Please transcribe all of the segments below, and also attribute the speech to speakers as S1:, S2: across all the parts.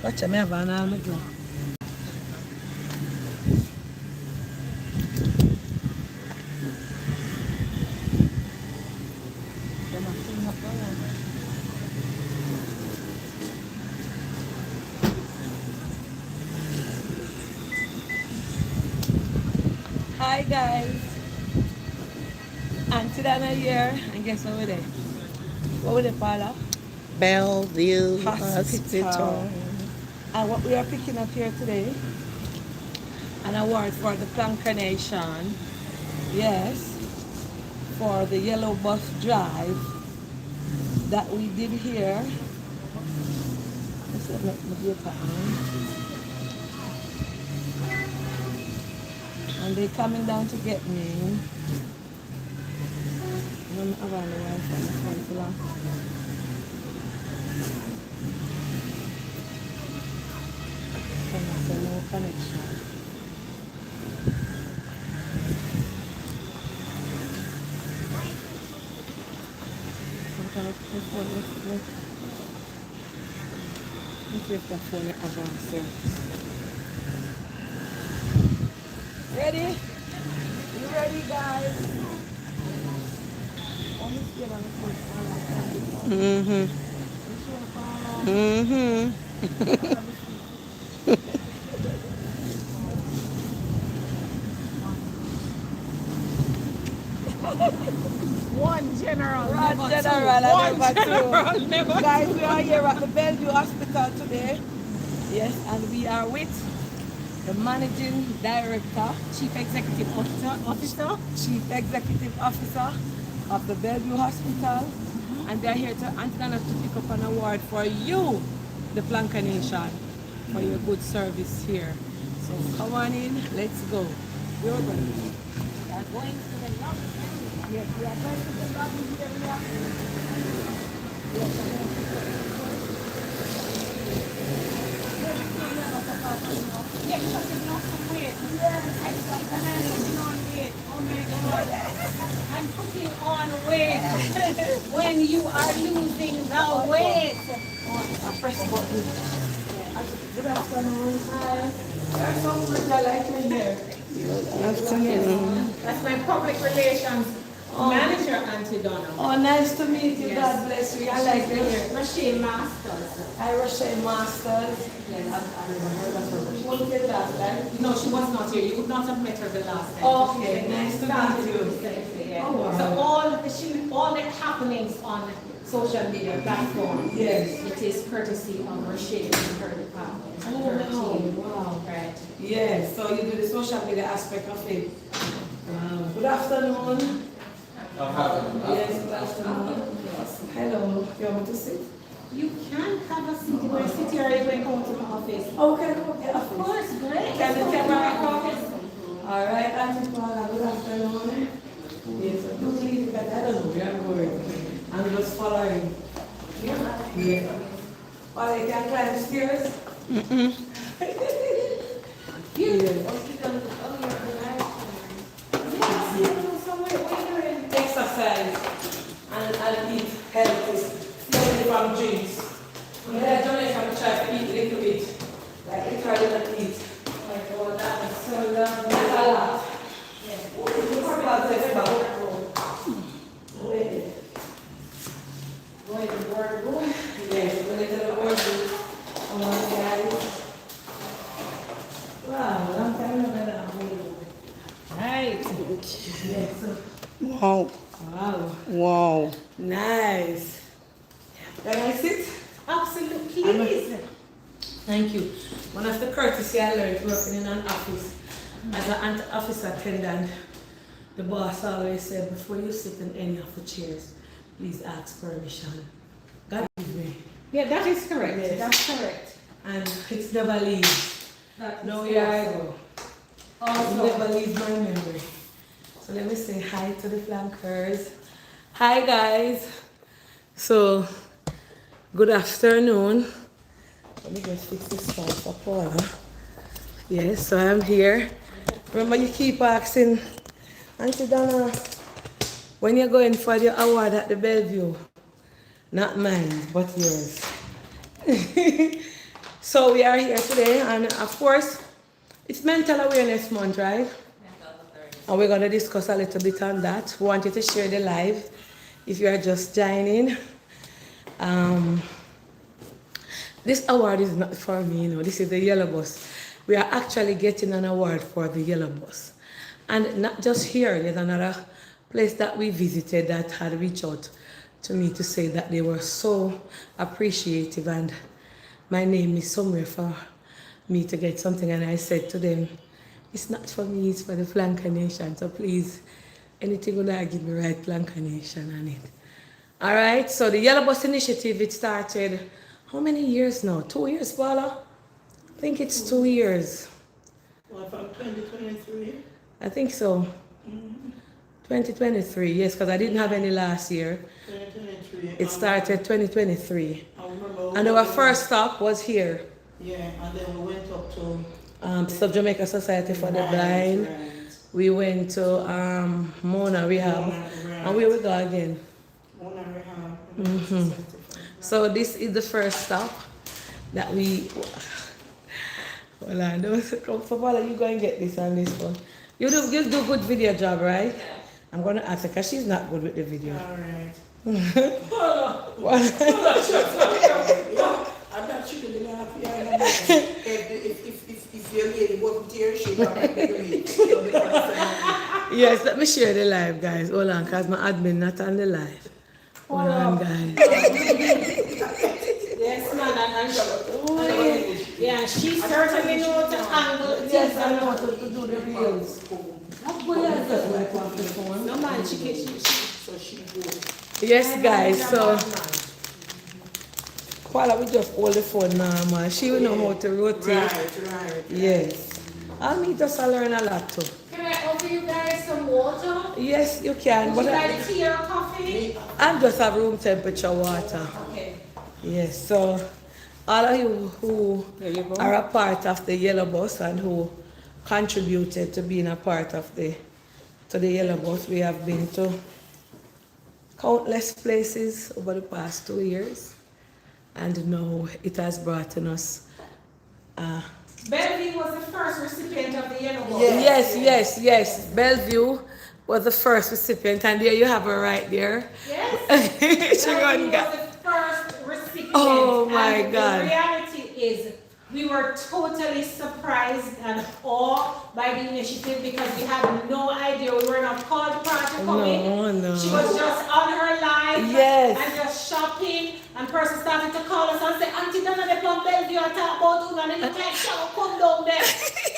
S1: Watch me have an arm again. Hi guys, Auntie Donna here, and guess what we're there? What we're there, Paula?
S2: Bellevue
S1: Hospital. And what we are picking up here today, an award for the Plankanation, yes, for the yellow bus drive that we did here. Let's see, let me get that on. And they're coming down to get me. I'm around the Wi-Fi in the front door. No connection. Let's lift the phone advance. Ready? You ready, guys?
S2: One general,
S1: One
S2: never
S1: general,
S2: two. Never
S1: Guys, we are here at the Bellevue Hospital today. Yes, and we are with the Managing Director,
S2: Chief Executive Officer.
S1: Chief Executive Officer of the Bellevue Hospital. And they're here to Auntie Donna to pick up an award for you, the Plankanation, for your good service here. So come on in, let's go. You're going.
S2: We are going to the lobby.
S1: Yes, we are going to the lobby here.
S2: Yes, because it's not some weight. I start putting on weight. Oh my God. I'm putting on weight when you are losing the weight.
S1: I press the button. Good afternoon. Hi. There's so much I like to hear. Good afternoon.
S2: That's my public relations manager, Auntie Donna.
S1: Oh, nice to meet you.
S2: Yes.
S1: God bless you. I like to hear.
S2: Rochelle Masters.
S1: Hi, Rochelle Masters.
S2: Yes. No, she was not here. You would not have met her the last time.
S1: Okay, nice to meet you.
S2: Yeah.
S1: Oh, wow.
S2: So all the happenings on social media platforms,
S1: Yes.
S2: it is courtesy of Rochelle and her department and her team.
S1: Wow.
S2: Right.
S1: Yes, so you do the social media aspect of it. Wow. Good afternoon. Yes, good afternoon. Hello. You want me to sit?
S2: You can have a seat where sit here if you come to my office.
S1: Okay, okay.
S2: Of course, great.
S1: Can the camera come? All right, Auntie Paula, good afternoon. Yes, I do believe that I don't know where I'm going. I'm just following. Yeah. Paula, you can climb the stairs? Exercise and eat healthy, slowly from drinks. And then I don't know if I'm trying to eat a little bit, like literally not eat. Like, oh, that is so lovely. That's a lot. Yes. Yes, we're going to the board. Come on, guys. Wow, long time ago now. Right. Yes.
S2: Wow.
S1: Wow.
S2: Wow.
S1: Nice. Can I sit?
S2: Absolutely. Please.
S1: Thank you. One of the courtesy I learned working in an office as an office attendant, the boss always said, before you sit in any of the chairs, please ask permission. God give me.
S2: Yeah, that is correct.
S1: Yes.
S2: That's correct.
S1: And it's never leaves.
S2: That is
S1: No, here I
S2: awesome.
S1: go.
S2: Also,
S1: It never leaves my memory. So let me say hi to the flankers. Hi guys. So, good afternoon. Let me just fix this phone for Paula. Yes, so I'm here. Remember you keep asking, Auntie Donna, when you're going for the award at the Bellevue, not mine, but yours. So we are here today, and of course, it's Mental Awareness Month, right? And we're going to discuss a little bit on that. We wanted to share the live if you are just joining. Um, this award is not for me, this is the Yellow Bus. We are actually getting an award for the Yellow Bus. And not just here, there's another place that we visited that had reached out to me to say that they were so appreciative and my name is somewhere for me to get something. And I said to them, it's not for me, it's for the Flanker Nation. So please, anything would I give me right Flanker Nation on it. All right, so the Yellow Bus Initiative, it started, how many years now? 2 years, Paula? I think it's 2 years.
S3: Well, from 2023?
S1: I think so. 2023, yes, because I didn't have any last year.
S3: 2023.
S1: It started 2023.
S3: I remember.
S1: And our first stop was here.
S3: Yeah, and then we went up to
S1: South Jamaica Society for the Blind.
S3: Right.
S1: We went to Mona Rehab.
S3: Mona, right.
S1: And where we go again?
S3: Mona Rehab.
S1: So this is the first stop that we... Hold on, don't come for Paula, you go and get this on this one. You do good video job, right? Yeah. I'm going to ask her because she's not good with the video.
S3: All right.
S1: What?
S3: I'm not sure you're going to have if your lady wasn't here, she'd have
S1: Yes, let me share the live, guys. Hold on, because my admin not on the live. Hold on, guys.
S2: Yes, man, yeah, she certainly knows to angle.
S1: Yes, I know how to do the reels.
S2: No man, she
S1: Yes, guys, so while we just hold the phone normal, she will know how to rotate.
S3: Right.
S1: Yes. I'll meet us and learn a lot too.
S2: Can I offer you guys some water?
S1: Yes, you can.
S2: Would
S1: But
S2: you like tea or coffee?
S1: I just have room temperature water.
S2: Okay.
S1: Yes, so all of you who are a part of the Yellow Bus and who contributed to being a part of the Yellow Bus, we have been to countless places over the past 2 years, and now it has brought us.
S2: Bellevue was the first recipient of the Yellow Bus.
S1: Yes. Bellevue was the first recipient, and there you have her right there.
S2: Yes. Bellevue was the first recipient.
S1: Oh my
S2: and
S1: God.
S2: The reality is, we were totally surprised and awed by the initiative because we had no idea. We were not called prior to coming.
S1: No.
S2: She was just on her live and just shopping. And person started to call us and say, Auntie Donna, they from Bellevue, I talk about you, and then you can't show, come down there.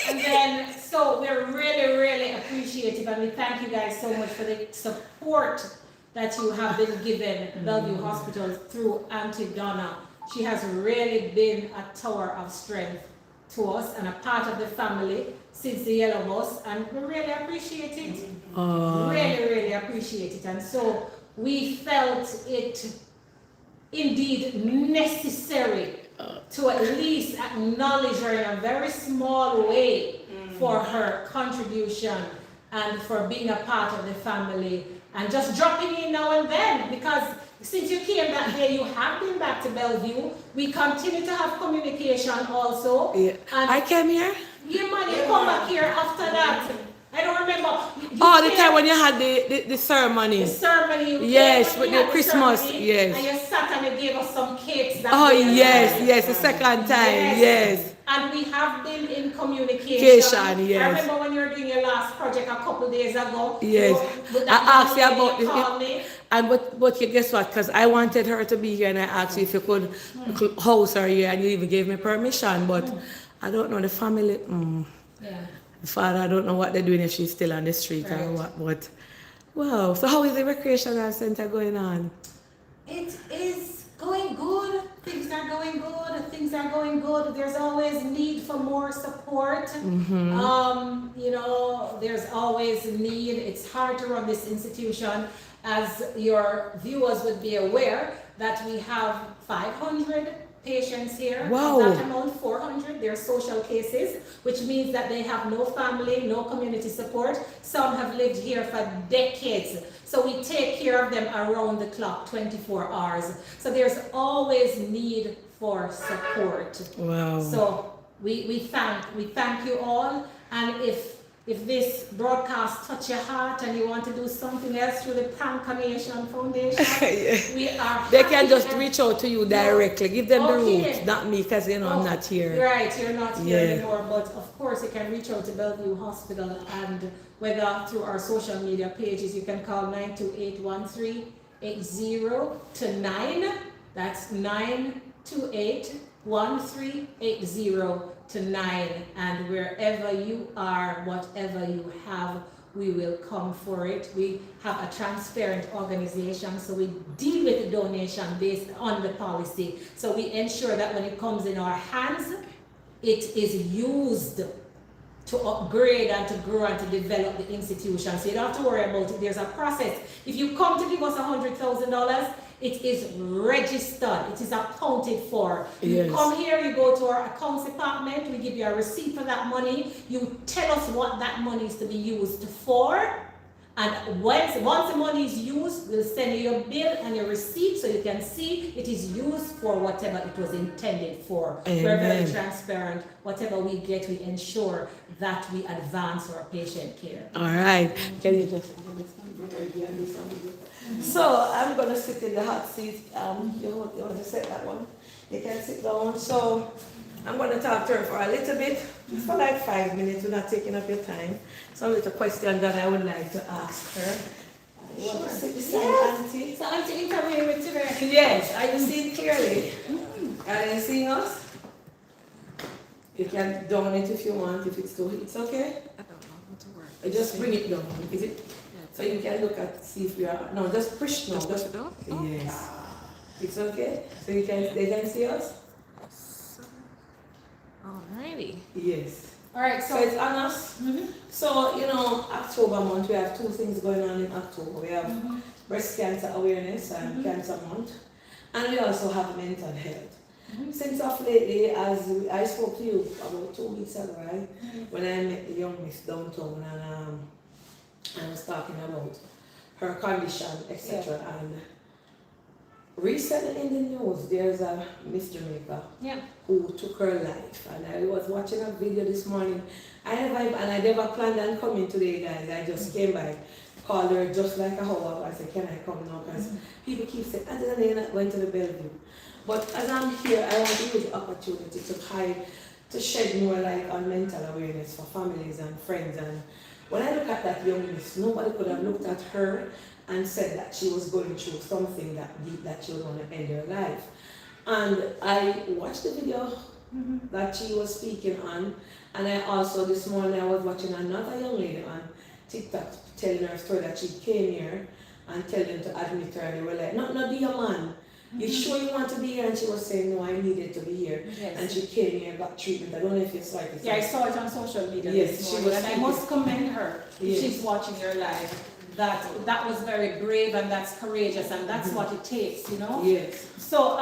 S2: And then, so we're really, really appreciative, and we thank you guys so much for the support that you have been given Bellevue Hospital through Auntie Donna. She has really been a tower of strength to us and a part of the family since the Yellow Bus, and we really appreciate it. Really appreciate it. And so we felt it indeed necessary to at least acknowledge her in a very small way for her contribution and for being a part of the family and just dropping in now and then, because since you came that day, you have been back to Bellevue. We continue to have communication also.
S1: Yeah.
S2: And
S1: I came here?
S2: yeah, man, you come back here after that. I don't remember.
S1: The time when you had the ceremony.
S2: The ceremony.
S1: Yes, with the Christmas, yes.
S2: And you sat and you gave us some cakes.
S1: Yes, the second time, yes.
S2: And we have been in communication.
S1: Yes.
S2: I remember when you were doing your last project a couple of days ago.
S1: Yes. I asked you about
S2: it.
S1: And but guess what? Because I wanted her to be here, and I asked you if you could host her here, and you even gave me permission. But I don't know the family.
S2: Yeah.
S1: The father, I don't know what they're doing if she's still on the street or what. But wow. So how is the recreational center going on?
S2: It is going good. Things are going good. There's always need for more support. There's always need. It's hard to run this institution, as your viewers would be aware, that we have 500 patients here.
S1: Wow.
S2: Of that amount, 400, they're social cases, which means that they have no family, no community support. Some have lived here for decades. So we take care of them around the clock, 24 hours. So there's always need for support.
S1: Wow.
S2: So we thank you all, and if this broadcast touch your heart and you want to do something else through the Prankamation Foundation,
S1: Yeah.
S2: we are
S1: They can
S2: happy
S1: just
S2: and-
S1: reach out to you directly. Give them the
S2: Okay.
S1: route, not me, because I'm not here.
S2: Right, you're not here
S1: Yeah.
S2: anymore, but of course you can reach out to Bellevue Hospital, and whether through our social media pages, you can call 928-1380-9. That's 928-1380-9. And wherever you are, whatever you have, we will come for it. We have a transparent organization, so we deal with the donation based on the policy. So we ensure that when it comes in our hands, it is used to upgrade and to grow and to develop the institution. So you don't have to worry about it. There's a process. If you come to give us $100,000, it is registered. It is accounted for. You
S1: Yes.
S2: come here, you go to our accounts department, we give you a receipt for that money. You tell us what that money is to be used for. And once the money is used, we'll send you your bill and your receipt so you can see it is used for whatever it was intended for.
S1: Amen.
S2: We're very transparent. Whatever we get, we ensure that we advance our patient care.
S1: All right. Can you just... So I'm gonna sit in the hot seat. You want to set that one? You can sit down. So I'm gonna talk to her for a little bit, just for like 5 minutes. We're not taking up your time. Some little question that I would like to ask her. You want to sit beside Auntie?
S2: So Auntie, interview with today.
S1: Yes. Are you seeing clearly? Are you seeing us? You can down it if you want. If it's too, it's okay.
S4: I don't know how to work.
S1: Just bring it down. Is it? So you can look at, see if we are, no, just push, no,
S4: Just push it up?
S1: Yes. It's okay? So you can, they can see us?
S4: Alrighty.
S1: Yes.
S2: All right,
S1: So
S2: so
S1: it's on us. So, October month, we have two things going on in October. We have breast cancer awareness and cancer month. And we also have mental health. Since of lately, as I spoke to you about 2 weeks ago, right? When I met the young miss downtown, and I was talking about her condition, etc. And recently in the news, there's a Miss Jamaica who took her life. And I was watching a video this morning. I never planned on coming today, guys. I just came by, called her just like a hour. I said, can I come now? Because people keep saying, Auntie, you're not going to the Bellevue. But as I'm here, I want to use the opportunity to shed more light on mental awareness for families and friends. And when I look at that young miss, nobody could have looked at her and said that she was going through something that deep, that she was going to end her life. And I watched the video that she was speaking on, and I also this morning I was watching another young lady on TikTok telling her story that she came here and telling them to admit her, and they were like, no, be a man. You sure you want to be here? And she was saying, no, I needed to be here.
S2: Yes.
S1: And she came here, got treatment. I don't know if you saw it.
S2: yeah, I saw it on social media
S1: Yes,
S2: this
S1: she
S2: morning,
S1: was
S2: and I
S1: speaking.
S2: must commend her if
S1: Yes.
S2: she's watching your live. That was very brave and that's courageous, and that's what it takes,
S1: Yes.
S2: So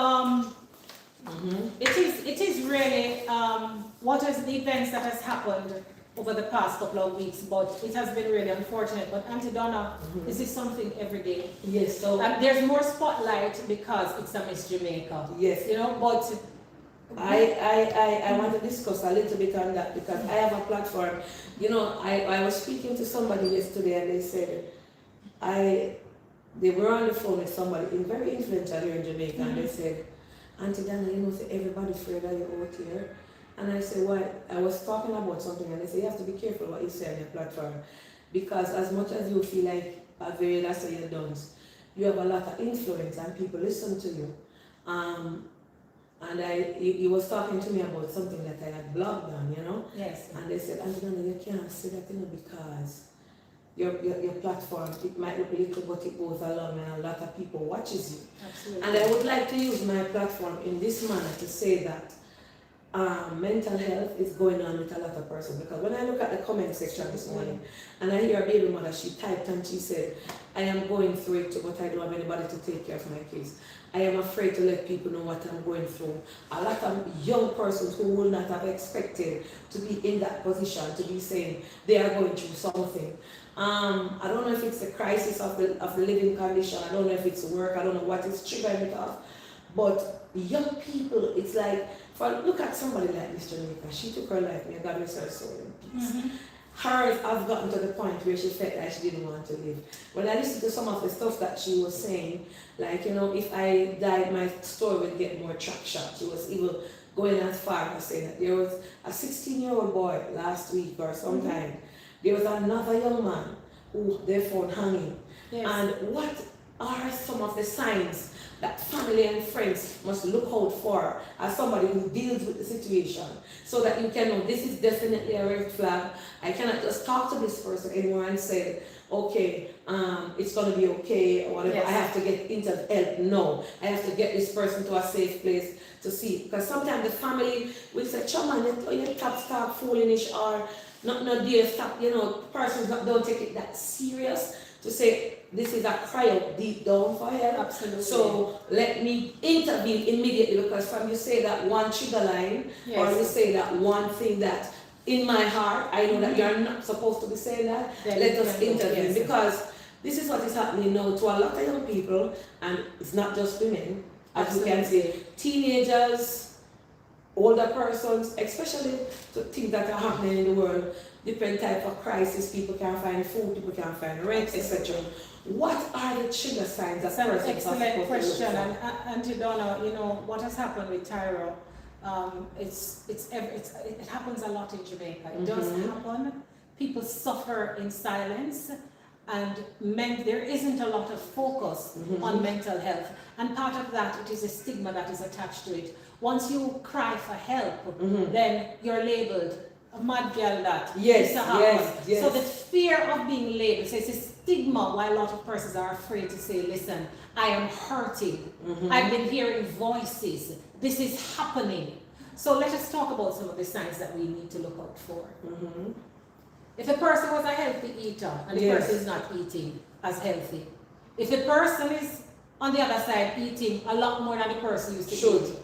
S2: it is really what is the events that has happened over the past couple of weeks, but it has been really unfortunate. But Auntie Donna, this is something every day.
S1: Yes, so
S2: There's more spotlight because it's a Miss Jamaica.
S1: yes.
S2: But
S1: I want to discuss a little bit on that because I have a platform. I was speaking to somebody yesterday and they said they were on the phone with somebody very influential here in Jamaica, and they said, Auntie Donna, say everybody afraid of you out here. And I said, why? I was talking about something, and they said, you have to be careful what you say on your platform, because as much as you feel like a very last of your dons, you have a lot of influence and people listen to you. And he was talking to me about something that I had blogged on,
S2: yes.
S1: And they said, Auntie Donna, you can't say that, because your platform, it might look little, but it goes along and a lot of people watches you.
S2: Absolutely.
S1: And I would like to use my platform in this manner to say that mental health is going on with a lot of persons, because when I look at the comment section this morning and I hear a baby mother, she typed and she said, I am going through it, but I don't have anybody to take care of my kids. I am afraid to let people know what I'm going through. A lot of young persons who would not have expected to be in that position, to be saying they are going through something. I don't know if it's the crisis of the living condition. I don't know if it's work. I don't know what is triggering it off. But young people, it's like, look at somebody like Miss Jamaica. She took her life, may God rest her soul in peace. Hers has gotten to the point where she felt like she didn't want to live. When I listened to some of the stuff that she was saying, like, you know, if I died, my story would get more traction. She was even going as far as saying that there was a 16-year-old boy last week or sometime. There was another young man who they found hanging.
S2: Yes.
S1: And what are some of the signs that family and friends must look out for as somebody who deals with the situation, so that you can know this is definitely a red flag. I cannot just talk to this person anymore and say, okay, it's going to be okay or whatever.
S2: Yes.
S1: I have to get into help. No, I have to get this person to a safe place to see. Because sometimes the family will say, Chama, you stop foolish, or no dear, stop, you know, persons don't take it that serious to say, this is a cry out deep down for help.
S2: Absolutely.
S1: So let me intervene immediately, because from you say that one trigger line,
S2: Yes.
S1: or you say that one thing that in my heart, I know that you're not supposed to be saying that,
S2: Then
S1: let
S2: you
S1: us
S2: can go,
S1: intervene.
S2: yes.
S1: Because this is what is happening now to a lot of young people, and it's not just women, as we can
S2: Absolutely.
S1: say, teenagers, older persons, especially to things that are happening in the world, different type of crisis, people can't find food, people can't find rent, etc. What are the trigger signs that
S2: That's an
S1: persons are
S2: excellent
S1: supposed to
S2: question,
S1: look for?
S2: and Auntie Donna, you know what has happened with Tyra. It happens a lot in Jamaica. It does happen. People suffer in silence, and there isn't a lot of focus on mental health. And part of that, it is a stigma that is attached to it. Once you cry for help, then you're labeled a mad girl that.
S1: Yes,
S2: this happen.
S1: yes.
S2: So the fear of being labeled, so it's a stigma why a lot of persons are afraid to say, listen, I am hurting. I've been hearing voices. This is happening. So let us talk about some of the signs that we need to look out for. If a person was a healthy eater and the
S1: Yes.
S2: person is not eating as healthy, if the person is on the other side eating a lot more than the person used to eat,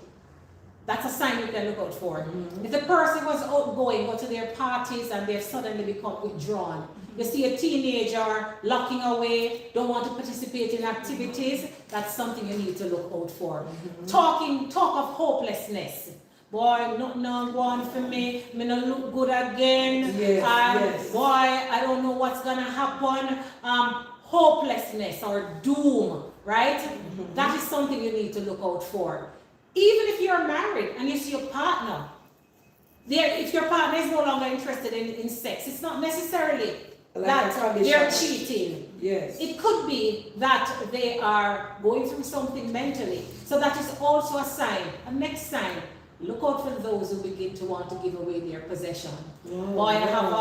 S2: that's a sign you can look out for. If the person was outgoing, go to their parties and they've suddenly become withdrawn. You see a teenager locking away, don't want to participate in activities, that's something you need to look out for. Talk of hopelessness. Boy, nothing going for me not look good again.
S1: Yes.
S2: Boy, I don't know what's gonna happen. Hopelessness or doom, right? That is something you need to look out for. Even if you're married and you see your partner, if your partner is no longer interested in sex, it's not necessarily
S1: Like
S2: that they're cheating.
S1: Yes.
S2: It could be that they are going through something mentally. So that is also a sign. A next sign, look out for those who begin to want to give away their possession. Boy, I have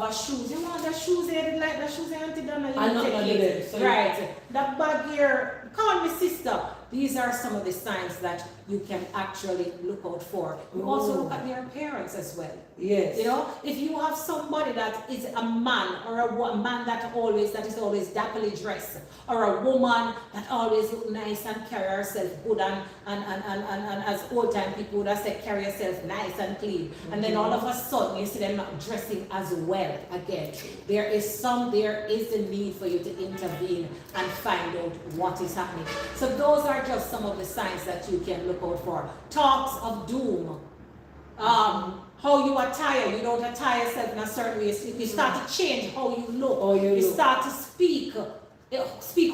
S2: a shoes. You want the shoes here, like the shoes Auntie Donna,
S1: I'm not
S2: take
S1: gonna
S2: it.
S1: do that, so
S2: Right. That bag here, call me sister. These are some of the signs that you can actually look out for. You also look at their parents as well.
S1: Yes.
S2: You know, if you have somebody that is a man or a man that is always dapperly dressed, or a woman that always look nice and carry herself good and as old time people would have said, carry yourself nice and clean, and then all of a sudden you see them not dressing as well again. There is the need for you to intervene and find out what is happening. So those are just some of the signs that you can look out for. Talks of doom. How you attire, you don't attire yourself in a certain way. You start to change how you look. You start to speak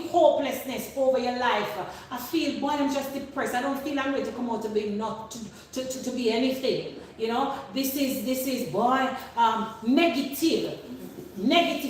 S2: hopelessness over your life. I feel, boy, I'm just depressed. I don't feel I'm ready to come out to be to be anything. You know, this is boy, negative,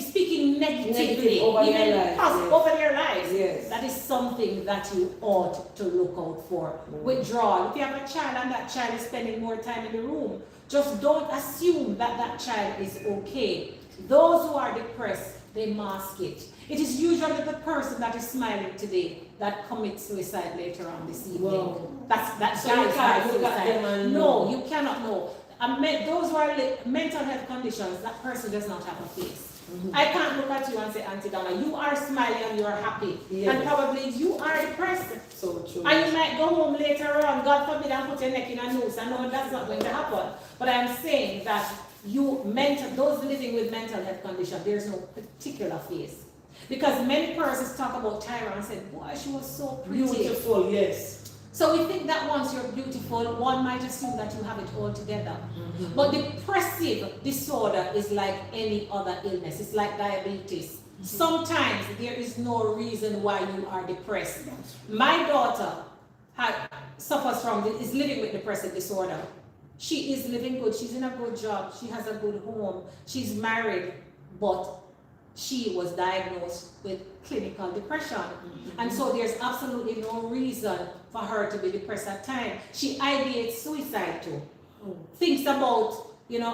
S2: speaking negatively,
S1: over
S2: even
S1: their lives, yes.
S2: over their lives.
S1: Yes.
S2: That is something that you ought to look out for. Withdrawal. If you have a child and that child is spending more time in the room, just don't assume that that child is okay. Those who are depressed, they mask it. It is usually the person that is smiling today that commits suicide later on this evening.
S1: Wow.
S2: That's
S1: So you can't look at them and
S2: no, you cannot know. Those who are mental health conditions, that person does not have a face. I can't look at you and say, Auntie Donna, you are smiling and you are happy.
S1: Yes.
S2: And probably you are depressed.
S1: So true.
S2: And you might go home later on, God forbid, and put your neck in a noose. I know that's not going to happen. But I'm saying that those living with mental health conditions, there's no particular face. Because many persons talk about Tyra and say, boy, she was so pretty.
S1: Beautiful, yes.
S2: So we think that once you're beautiful, one might assume that you have it all together. But depressive disorder is like any other illness. It's like diabetes. Sometimes there is no reason why you are depressed. My daughter is living with depressive disorder. She is living good. She's in a good job. She has a good home. She's married, but she was diagnosed with clinical depression. And so there's absolutely no reason for her to be depressed at times. She ideates suicide too. Thinks about,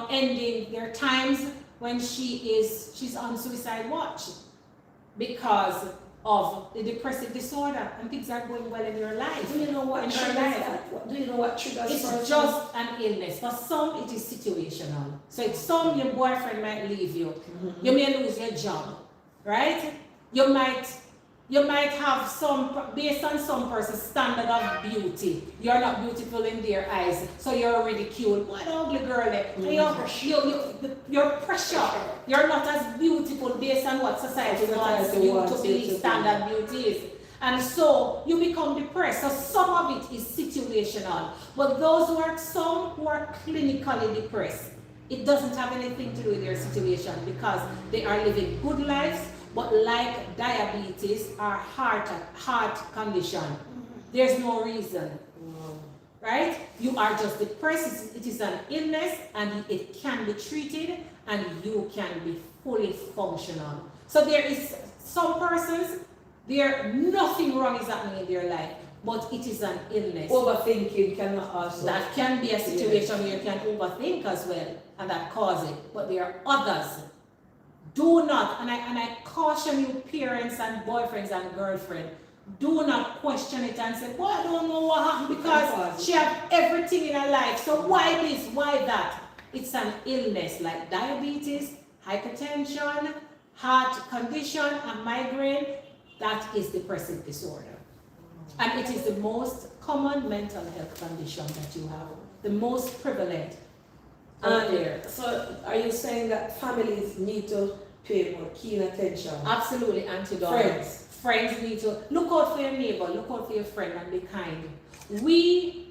S2: ending. There are times when she's on suicide watch because of the depressive disorder, and things are going well in her life.
S1: Do you know what triggers that? Do you know what triggers?
S2: It's just an illness. For some, it is situational. So it's some, your boyfriend might leave you. You may lose your job, right? You might have some, based on some person's standard of beauty, you're not beautiful in their eyes, so you're ridiculed. What ugly girl, you're pressure. You're not as beautiful based on what society wants you to be standard beauty is. And so you become depressed. So some of it is situational. But some who are clinically depressed, it doesn't have anything to do with their situation because they are living good lives. But like diabetes or heart condition, there's no reason, right? You are just depressed. It is an illness, and it can be treated, and you can be fully functional. So there is some persons, nothing wrong is happening in their life, but it is an illness.
S1: Overthinking can also.
S2: That can be a situation where you can overthink as well, and that cause it. But there are others. Do not, and I caution you, parents and boyfriends and girlfriends, do not question it and say, well, I don't know what happened because she had everything in her life. So why this, why that? It's an illness like diabetes, hypertension, heart condition, and migraine. That is depressive disorder. And it is the most common mental health condition that you have, the most prevalent.
S1: So are you saying that families need to pay more keen attention?
S2: Absolutely, Auntie Donna. Friends need to look out for your neighbor, look out for your friend, and be kind. We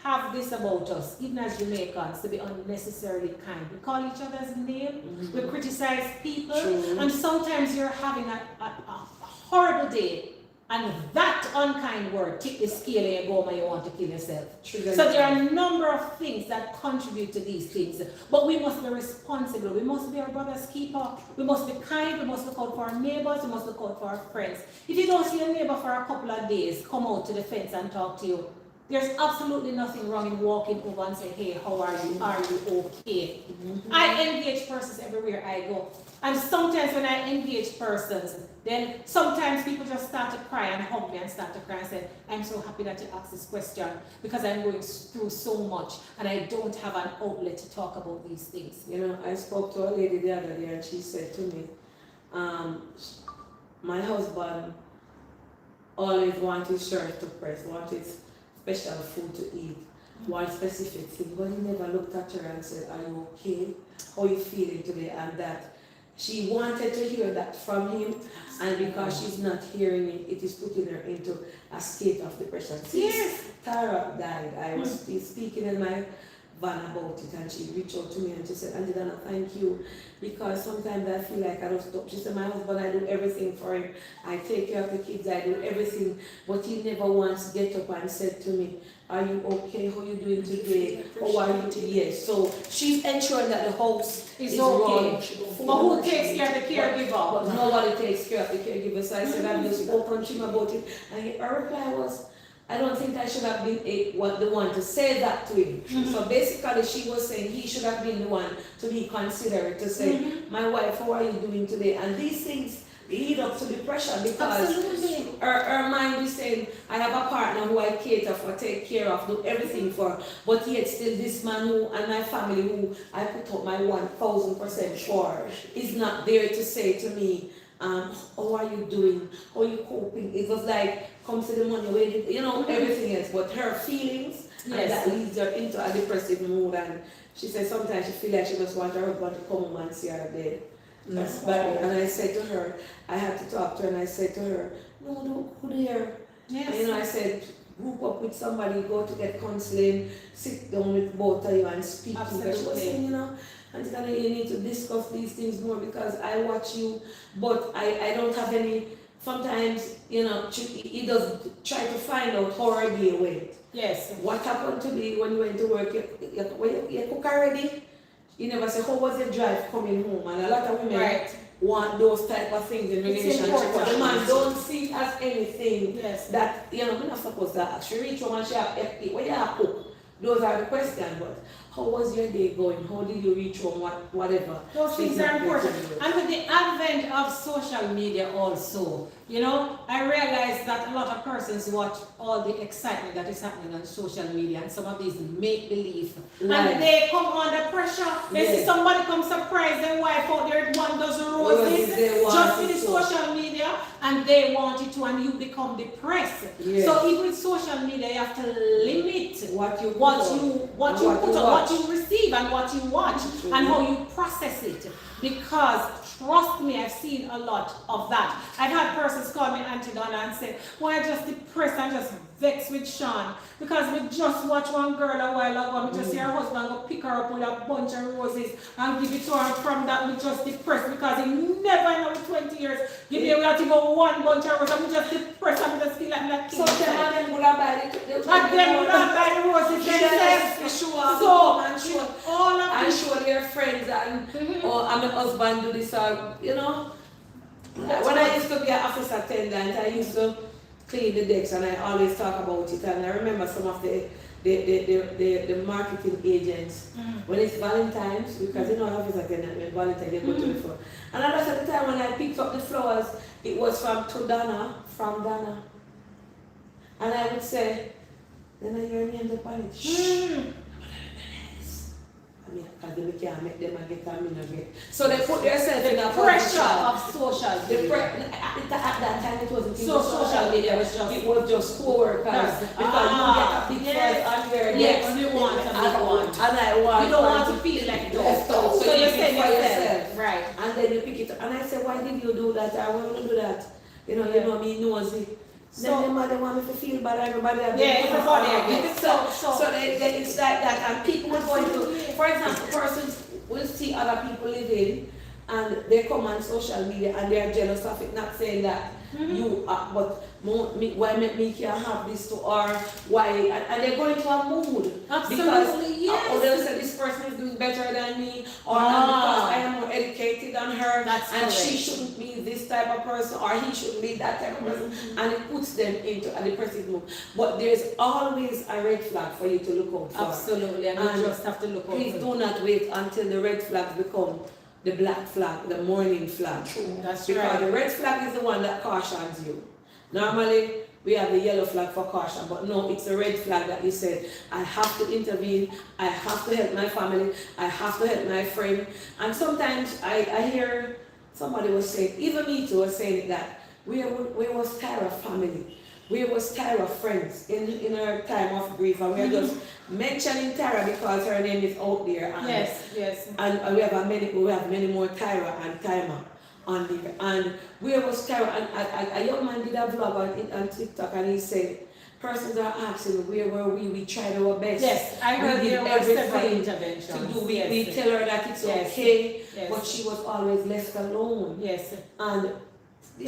S2: have this about us, even as Jamaicans, to be unnecessarily kind. We call each other's name, we criticize people, and sometimes you're having a horrible day. And that unkind word tip the scale and you go and you want to kill yourself. So there are a number of things that contribute to these things. But we must be responsible. We must be our brother's keeper. We must be kind. We must look out for our neighbors. We must look out for our friends. If you don't see your neighbor for a couple of days, come out to the fence and talk to you. There's absolutely nothing wrong in walking over and say, hey, how are you? Are you okay? I engage persons everywhere I go. And sometimes when I engage persons, then sometimes people just start to cry and hug me and start to cry and say, I'm so happy that you asked this question because I'm going through so much and I don't have an outlet to talk about these things.
S1: I spoke to a lady the other day and she said to me, my husband always wanted his shirt to press, wanted special food to eat, one specific thing, but he never looked at her and said, are you okay? How are you feeling today? And that she wanted to hear that from him, and because she's not hearing it, it is putting her into a state of depression. Since Tara died, I was speaking in my van about it, and she reached out to me and she said, Auntie Donna, thank you, because sometimes I feel like I don't stop. She said, my husband, I do everything for him. I take care of the kids, I do everything, but he never once get up and said to me, are you okay? How are you doing today? How are you today? Yes. So she's ensuring that the house is okay.
S2: But who takes care of the caregiver?
S1: But nobody takes care of the caregiver. So I said, I'm just open to him about it. And her reply was, I don't think I should have been the one to say that to him. So basically she was saying he should have been the one to be considerate, to say, my wife, how are you doing today? And these things lead up to depression because her mind is saying, I have a partner who I cater for, take care of, do everything for, but yet still this man who, and my family who I put up my 1000% for, is not there to say to me, how are you doing? How are you coping? It was like, comes to the money, everything else, but her feelings, and that leads her into a depressive mood. And she said sometimes she feels like she just wants her husband to come home and see her dead. And I said to her, I had to talk to her, and I said to her, no, dear,
S2: Yes.
S3: And, I said, group up with somebody, go to get counseling, sit down with both of you and speak.
S2: Absolutely.
S3: Because she was saying, Auntie Donna, you need to discuss these things more because I watch you, but I don't have any. Sometimes, he does try to find out how her day went.
S2: Yes.
S3: What happened to me when you went to work? You cook already? You never say, how was the drive coming home? And a lot of women want those type of things in relationship. But the man don't see it as anything that, we're not supposed to ask. She reach home and she have when you have cook. Those are the questions. But how was your day going? How did you reach home? Whatever.
S2: Those things are important. And with the advent of social media also, I realize that a lot of persons watch all the excitement that is happening on social media and some of these make-believe. And they come under pressure. They see somebody come surprise their wife out there, one dozen roses, just in the social media, and they want it to, and you become depressed. So even with social media, you have to limit what you put on, what you receive, and what you watch, and how you process it. Because trust me, I've seen a lot of that. I've had persons call me Auntie Donna and say, "Why I'm just depressed and just vexed with Sean because we just watched one girl a while ago and we just see her husband go pick her up with a bunch of roses and give it to her. From that we just depressed because he never in our 20 years give me not even one bunch of roses. I'm just depressed and just feel like that."
S3: So them would have buy it.
S2: And them would have buy the roses themselves.
S3: So
S2: and
S3: show their friends and and my husband do this when I used to be an office attendant, I used to clean the decks and I always talk about it, and I remember some of the marketing agents when it's Valentine's, because office attendant when Valentine's they go to the floor. And a lot of the time when I picked up the flowers, it was from Donna. And I would say, then I hear me on the palette. Because they can't make them get again. So they put themselves in a
S2: pressure of social media.
S3: At that time it wasn't
S2: so social media
S3: it was just poor because you get a big price on your and I want
S2: you don't want to feel like that.
S3: So
S2: you say yourself.
S3: Right. And then you pick it up. And I said, why did you do that? I want to do that. You know me nosy. Then the mother want me to feel bad, everybody
S2: everybody.
S3: So they it's like that, and people will go into, for example, persons will see other people living and they come on social media and they are jealous of it, not saying that you are, but why make me can't have this to or why, and they go into a mood.
S2: Absolutely,
S3: because or they'll say this person is doing better than me, or because I am more educated than her, and she shouldn't be this type of person, or he shouldn't be that type of person, and it puts them into a depressive mood. But there's always a red flag for you to look out for.
S2: Absolutely, and you just have to look out.
S3: Please do not wait until the red flags become the black flag, the morning flag.
S2: True, that's
S3: because
S2: right.
S3: The red flag is the one that cautions you. Normally, we have the yellow flag for caution, but no, it's the red flag that you said, I have to intervene, I have to help my family, I have to help my friend. And sometimes I hear somebody was saying, even me too was saying that we was tired of family. We was tired of friends in our time of grief, and we are just mentioning Tara because her name is out there. And,
S2: yes.
S3: And we have many more Tyra and Timer on there. And we was Tyra, and a young man did a vlog on TikTok, and he said, persons are asking where were we? We tried our best.
S2: Yes, I heard there were several interventions.
S3: We tell her that it's okay, but she was always left alone.
S2: Yes.
S3: And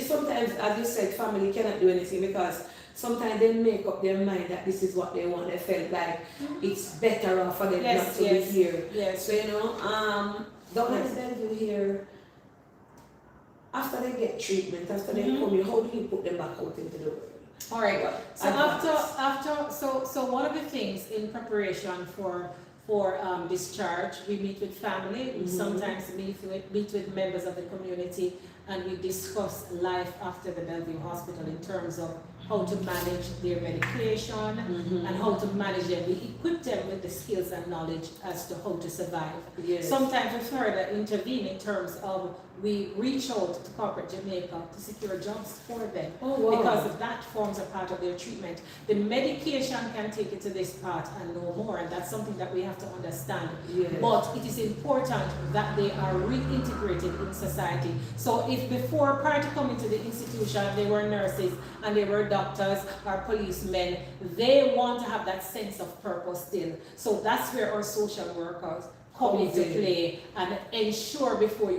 S3: sometimes, as you said, family cannot do anything because sometimes they make up their mind that this is what they want. They felt like it's better off for them not to be here.
S2: Yes.
S3: So, Donna and Bellevue here, after they get treatment, after they come here, how do you put them back out into the world?
S2: All right. So so one of the things in preparation for discharge, we meet with family, we sometimes meet with members of the community, and we discuss life after the Bellevue Hospital in terms of how to manage their medication and how to manage them. We equip them with the skills and knowledge as to how to survive.
S3: Yes.
S2: Sometimes we further intervene in terms of we reach out to corporate Jamaica to secure jobs for them because that forms a part of their treatment. The medication can take it to this part and no more, and that's something that we have to understand.
S3: Yes.
S2: But it is important that they are reintegrated in society. So if prior to coming to the institution, they were nurses and they were doctors, our policemen, they want to have that sense of purpose still. So that's where our social workers come into play and ensure before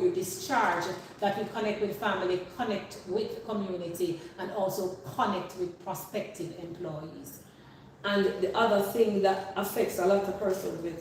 S2: you discharge that you connect with family, connect with community, and also connect with prospective employees.
S3: And the other thing that affects a lot of persons with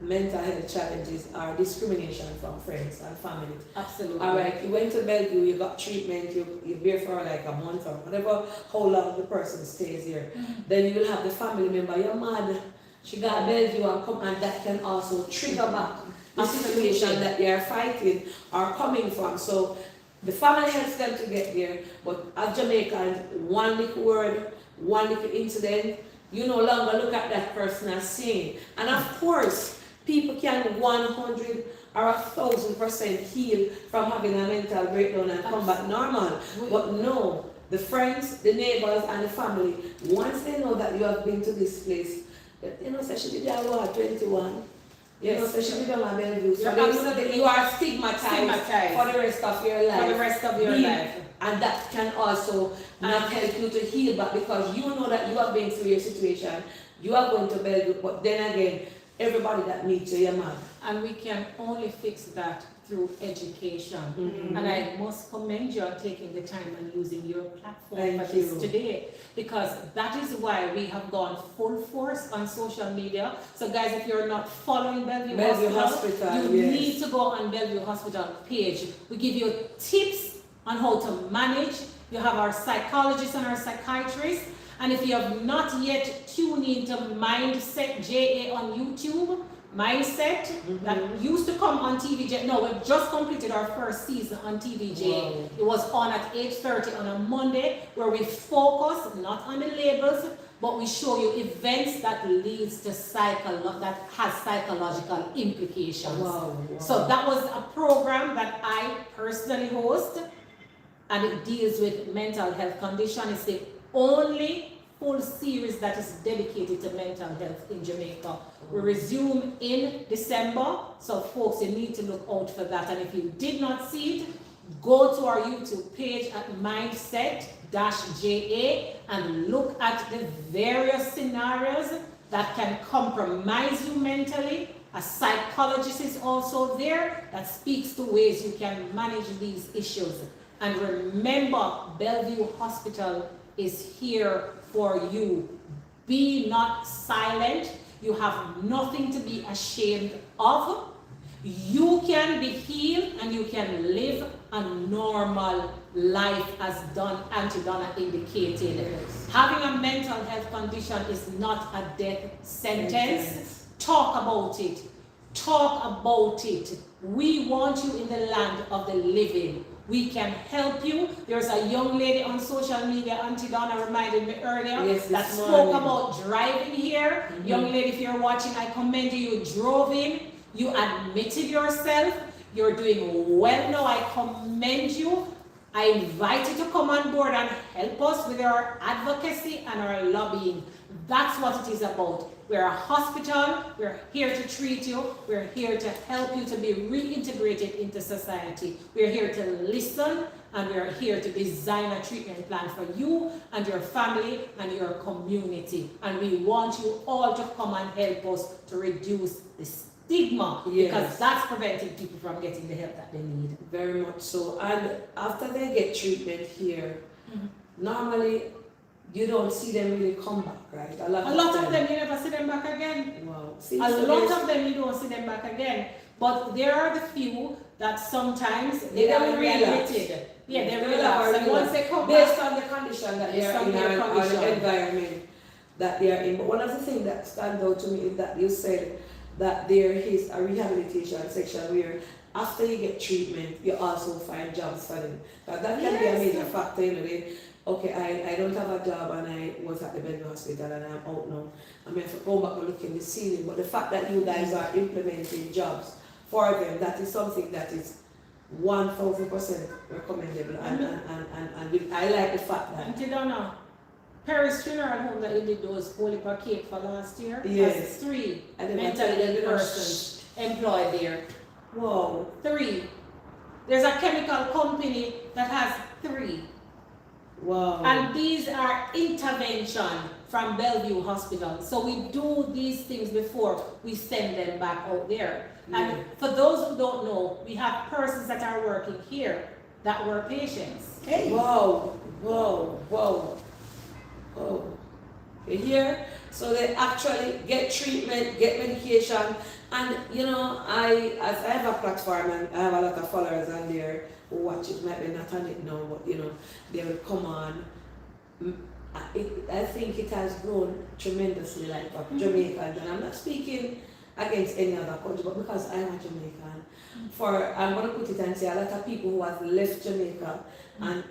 S3: mental health challenges are discrimination from friends and family.
S2: Absolutely.
S3: All right, you went to Bellevue, you got treatment, you're there for like a month or whatever, how long the person stays here. Then you will have the family member, your mother, she got Bellevue and come, and that can also trigger back the situation that they are fighting or coming from. So the family helps them to get there, but as Jamaicans, one little word, one little incident, you no longer look at that person as sane. And of course, people can 100 or 1,000% heal from having a mental breakdown and come back normal. But no, the friends, the neighbors, and the family, once they know that you have been to this place, you know, so she did that war 21. You know, so she did that Bellevue. So they know that you are stigmatized for the rest of your life.
S2: For the rest of your life.
S3: And that can also not help you to heal back, because you know that you have been through your situation. You are going to Bellevue, but then again, everybody that meets you, you're mad.
S2: And we can only fix that through education. And I must commend you on taking the time and using your platform for this today, because that is why we have gone full force on social media. So guys, if you're not following Bellevue Hospital, you need to go on Bellevue Hospital page. We give you tips on how to manage. You have our psychologists and our psychiatrists. And if you have not yet tuned into Mindset JA on YouTube, Mindset, that used to come on TVJ. No, we just completed our first season on TVJ. Wow. It was on at 8:30 on a Monday, where we focus not on the labels, but we show you events that leads to that has psychological implications. Wow. So that was a program that I personally host, and it deals with mental health condition. It's the only full series that is dedicated to mental health in Jamaica. We resume in December, so folks, you need to look out for that. And if you did not see it, go to our YouTube page at Mindset-JA and look at the various scenarios that can compromise you mentally. A psychologist is also there that speaks to ways you can manage these issues. And remember, Bellevue Hospital is here for you. Be not silent. You have nothing to be ashamed of. You can be healed and you can live a normal life, as Auntie Donna indicated. Yes. Having a mental health condition is not a death sentence. Talk about it. Talk about it. We want you in the land of the living. We can help you. There's a young lady on social media, Auntie Donna reminded me earlier, that spoke about driving here. Young lady, if you're watching, I commend you. You drove in, you admitted yourself, you're doing well now. I commend you. I invite you to come on board and help us with our advocacy and our lobbying. That's what it is about. We're a hospital, we're here to treat you, we're here to help you to be reintegrated into society. We're here to listen, and we're here to design a treatment plan for you and your family and your community. And we want you all to come and help us to reduce the stigma, because that's preventing people from getting the help that they need.
S3: Very much so. And after they get treatment here, normally you don't see them really come back, right? A lot
S2: of them you never see them back again.
S3: Wow.
S2: A lot of them you don't see them back again. But there are the few that sometimes they are readmitted. Yeah, they relapse. And once they come
S3: based
S2: back,
S3: on the condition that they are in or the environment that they are in. But one of the things that stands out to me is that you said that there is a rehabilitation section where after you get treatment, you also find jobs for them. But that can be a major factor, you know. Okay, I don't have a job and I was at the Bellevue Hospital and I'm out now. I mean, if I go back and look in the ceiling, but the fact that you guys are implementing jobs for them, that is something that is 1,000% recommendable. And I like the fact that.
S2: Auntie Donna, Paris Funeral Home that you did those holy cake for last year, has 3 mentally ill persons employed there.
S3: Wow.
S2: 3. There's a chemical company that has 3.
S3: Wow.
S2: And these are intervention from Bellevue Hospital. So we do these things before we send them back out there. And for those who don't know, we have persons that are working here that were patients.
S3: Hey. Wow, wow, wow, wow. You hear? So they actually get treatment, get medication, and you know, I have a platform and I have a lot of followers on there who watch it, maybe not on it now, but you know, they will come on. I think it has grown tremendously, like for Jamaicans, and I'm not speaking against any other country, but because I am a Jamaican, I'm going to put it and say a lot of people who have left Jamaica and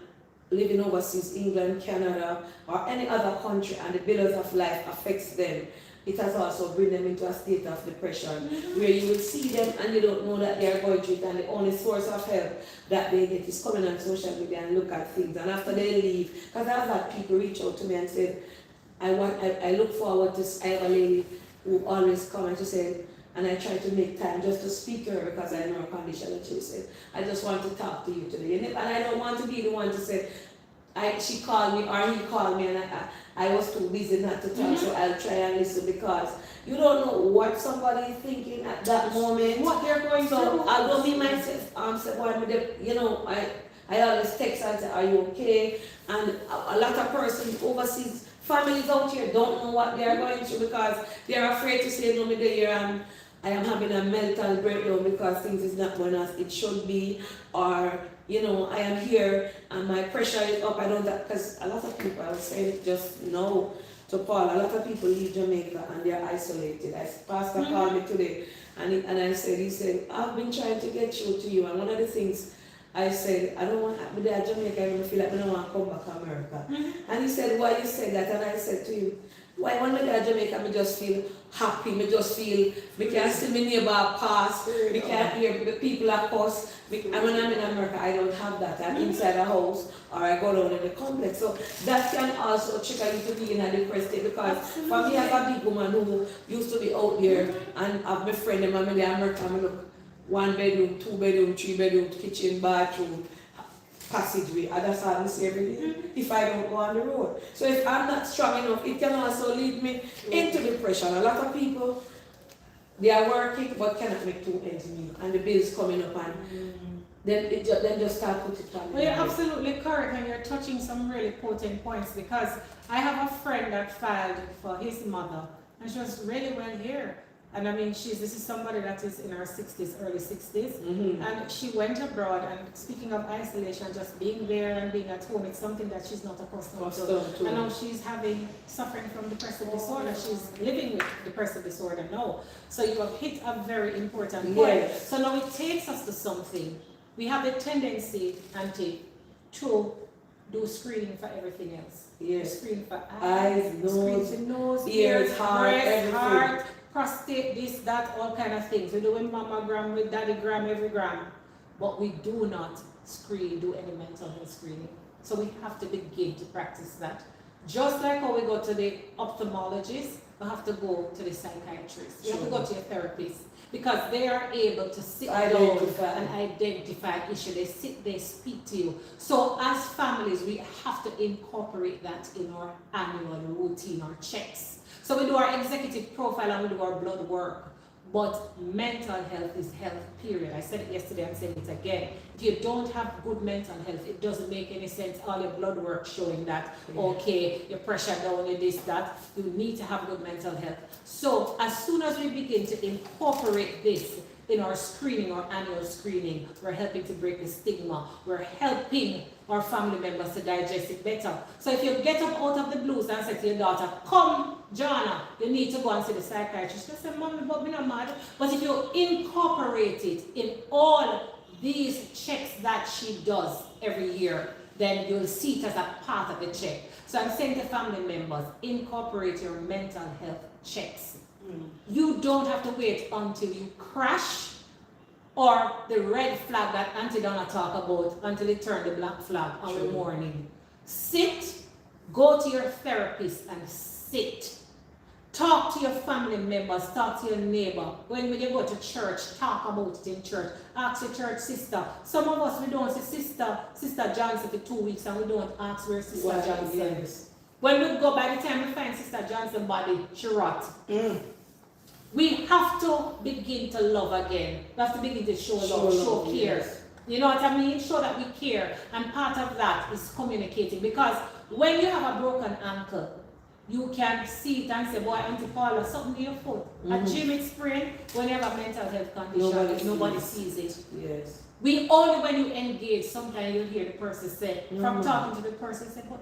S3: living overseas, England, Canada, or any other country, and the bills of life affects them, it has also bring them into a state of depression, where you will see them and you don't know that they are going through it, and the only source of help that they get is coming on social media and look at things. And after they leave, because I've had people reach out to me and said, I look forward to, I have a lady who always come and she said, and I try to make time just to speak to her because I know her condition, and she said, I just want to talk to you today. And I don't want to be the one to say, she called me or he called me and I was too busy not to talk, so I'll try and listen, because you don't know what somebody is thinking at that moment,
S2: what they're going through.
S3: So I'll go be myself, you know, I always text and say, are you okay? And a lot of persons overseas, families out here don't know what they are going through because they're afraid to say, no, me there and I am having a mental breakdown because things is not going as it should be, or you know, I am here and my pressure is up. I don't, because a lot of people, I was saying just now to Paul, a lot of people leave Jamaica and they're isolated. Pastor called me today and I said, he said, I've been trying to get through to you, and one of the things I said, I don't want to be there in Jamaica, I feel like I don't want to come back to America. And he said, why you said that? And I said to him, why when I go to Jamaica, I just feel happy, I just feel, I can see my neighbor pass, I can hear the people at course, and when I'm in America, I don't have that. I'm inside a house, or I go down in the complex. So that can also trigger you to be in a depressed state, because for me, as a big woman who used to be out there, and have my friend, and I'm in America, I look, 1 bedroom, 2 bedroom, 3 bedroom, kitchen, bathroom, passageway, and that's how I see every day if I don't go on the road. So if I'm not strong enough, it can also lead me into depression. A lot of people, they are working but cannot make 2 ends meet, and the bills coming up, and then just start putting it on.
S2: Well, you're absolutely correct, and you're touching some really potent points, because I have a friend that filed for his mother, and she was really well here. And I mean, this is somebody that is in her 60s, early 60s, and she went abroad, and speaking of isolation, just being there and being at home, it's something that she's not accustomed to. And now she's suffering from depressive disorder. She's living with depressive disorder now. So you have hit a very important point.
S3: Yes.
S2: So now it takes us to something. We have a tendency, Auntie, to do screening for everything else.
S3: Yes.
S2: Screen for
S3: eyes,
S2: nose,
S3: ears, heart,
S2: breast,
S3: everything.
S2: heart, prostate, this, that, all kind of things. We do a mammogram, with daddygram, every gram, but we do not do any mental health screening. So we have to begin to practice that. Just like how we go to the ophthalmologist, we have to go to the psychiatrist. We have to go to a therapist, because they are able to sit down and identify issues. They speak to you. So as families, we have to incorporate that in our annual routine, our checks. So we do our executive profile and we do our blood work. But mental health is health, period. I said it yesterday, I'm saying it again. If you don't have good mental health, it doesn't make any sense. All your blood work showing that, okay, your pressure down, your this, that. You need to have good mental health. So as soon as we begin to incorporate this in our screening, our annual screening, we're helping to break the stigma. We're helping our family members to digest it better. So if you get up out of the blues and say to your daughter, come, Donna, you need to go and see the psychiatrist. She say, Mommy, but me not mad. But if you incorporate it in all these checks that she does every year, then you'll see it as a part of the check. So I'm saying to family members, incorporate your mental health checks. You don't have to wait until you crash, or the red flag that Auntie Donna talk about, until it turn the black flag on the morning. Sit, go to your therapist and sit. Talk to your family members, talk to your neighbor. When you go to church, talk about it in church. Ask your church sister. Some of us, we don't see Sister Johnson for 2 weeks and we don't ask where Sister Johnson is. When we go, by the time we find Sister Johnson body, she rot. We have to begin to love again. We have to begin to show love, show care. Yes. You know what I mean? Show that we care. And part of that is communicating. Because when you have a broken ankle, you can see it and say, boy, Auntie Paula, something in your foot. A gym it's sprain, when you have a mental health condition, nobody sees it. Yes. We only, when you engage, sometimes you'll hear the person say, from talking to the person, say, but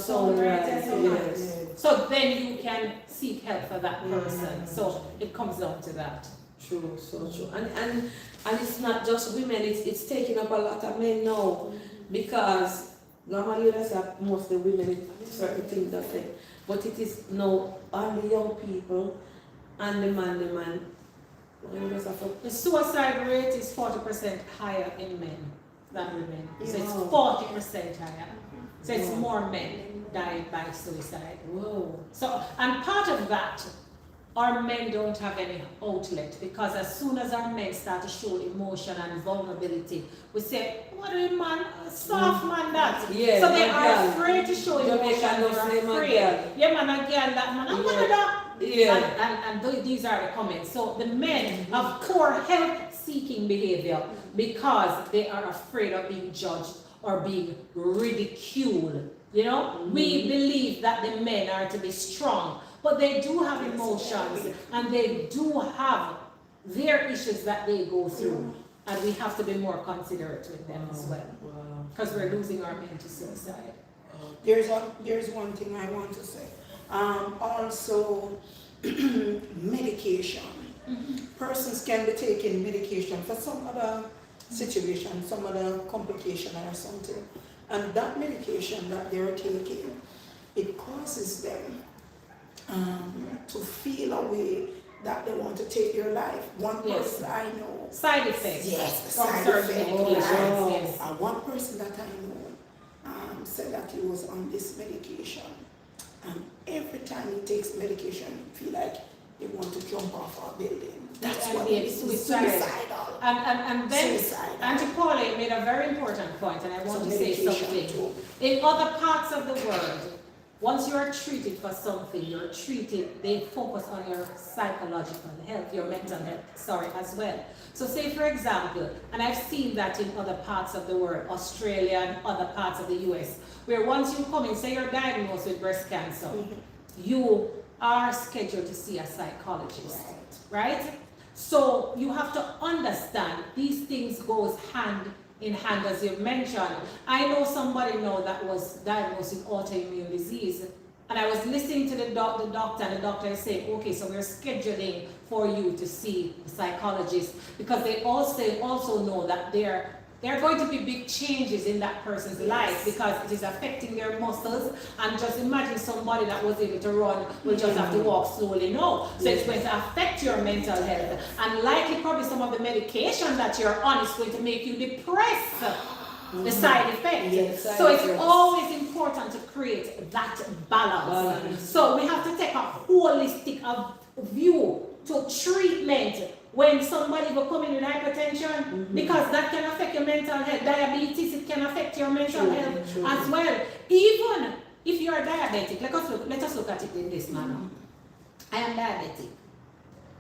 S2: something right. Yes. So then you can seek help for that person. So it comes down to that.
S3: True, so true. And it's not just women, it's taking up a lot of men now. Because normally that's like most of the women certain things that thing. But it is now on the young people and the man.
S2: The suicide rate is 40% higher in men than women. So it's 40% higher. So it's more men die by suicide.
S3: Whoa.
S2: So, and part of that, our men don't have any outlet, because as soon as our men start to show emotion and vulnerability, we say, what a man, a soft man that.
S3: Yeah,
S2: so they are afraid to show emotion, they're afraid. Yeah man, a girl, that man, I'm gonna that. Yeah. And these are the comments. So the men have poor help-seeking behavior because they are afraid of being judged or being ridiculed. You know, we believe that the men are to be strong, but they do have emotions and they do have their issues that they go through, and we have to be more considerate with them as well, because we're losing our men to suicide.
S5: There's one thing I want to say. Also, medication. Persons can be taking medication for some other situation, some other complication or something. And that medication that they're taking, it causes them to feel a way that they want to take their life. One person I know.
S2: Side effects.
S5: Yes,
S2: from
S5: side
S2: certain
S5: effects.
S2: medications. Yes.
S5: One person that I know said that he was on this medication. And every time he takes medication, he feel like he want to jump off a building. That's what it's suicidal.
S2: And then
S5: suicidal.
S2: Auntie Paula made a very important point, and I want to say something.
S5: Too.
S2: In other parts of the world, once you are treated for something, you're treated, they focus on your psychological health, your mental health, as well. So say for example, and I've seen that in other parts of the world, Australia and other parts of the US, where once you come in, say you're diagnosed with breast cancer, you are scheduled to see a psychologist, right? So you have to understand these things goes hand in hand, as you mentioned. I know somebody now that was diagnosed with autoimmune disease, and I was listening to the doctor, and the doctor is saying, okay, so we're scheduling for you to see a psychologist, because they also know that there are going to be big changes in that person's life, because it is affecting their muscles. And just imagine somebody that was able to run will just have to walk slowly. No, so it's going to affect your mental health, and likely probably some of the medication that you're on is going to make you depressed. The side effect. Yes, so it's always important to create that balance. So we have to take a holistic view to treatment. When somebody will come in with hypertension, because that can affect your mental health. Diabetes, it can affect your mental health as well. Even if you are diabetic, let us look at it in this manner. I am diabetic,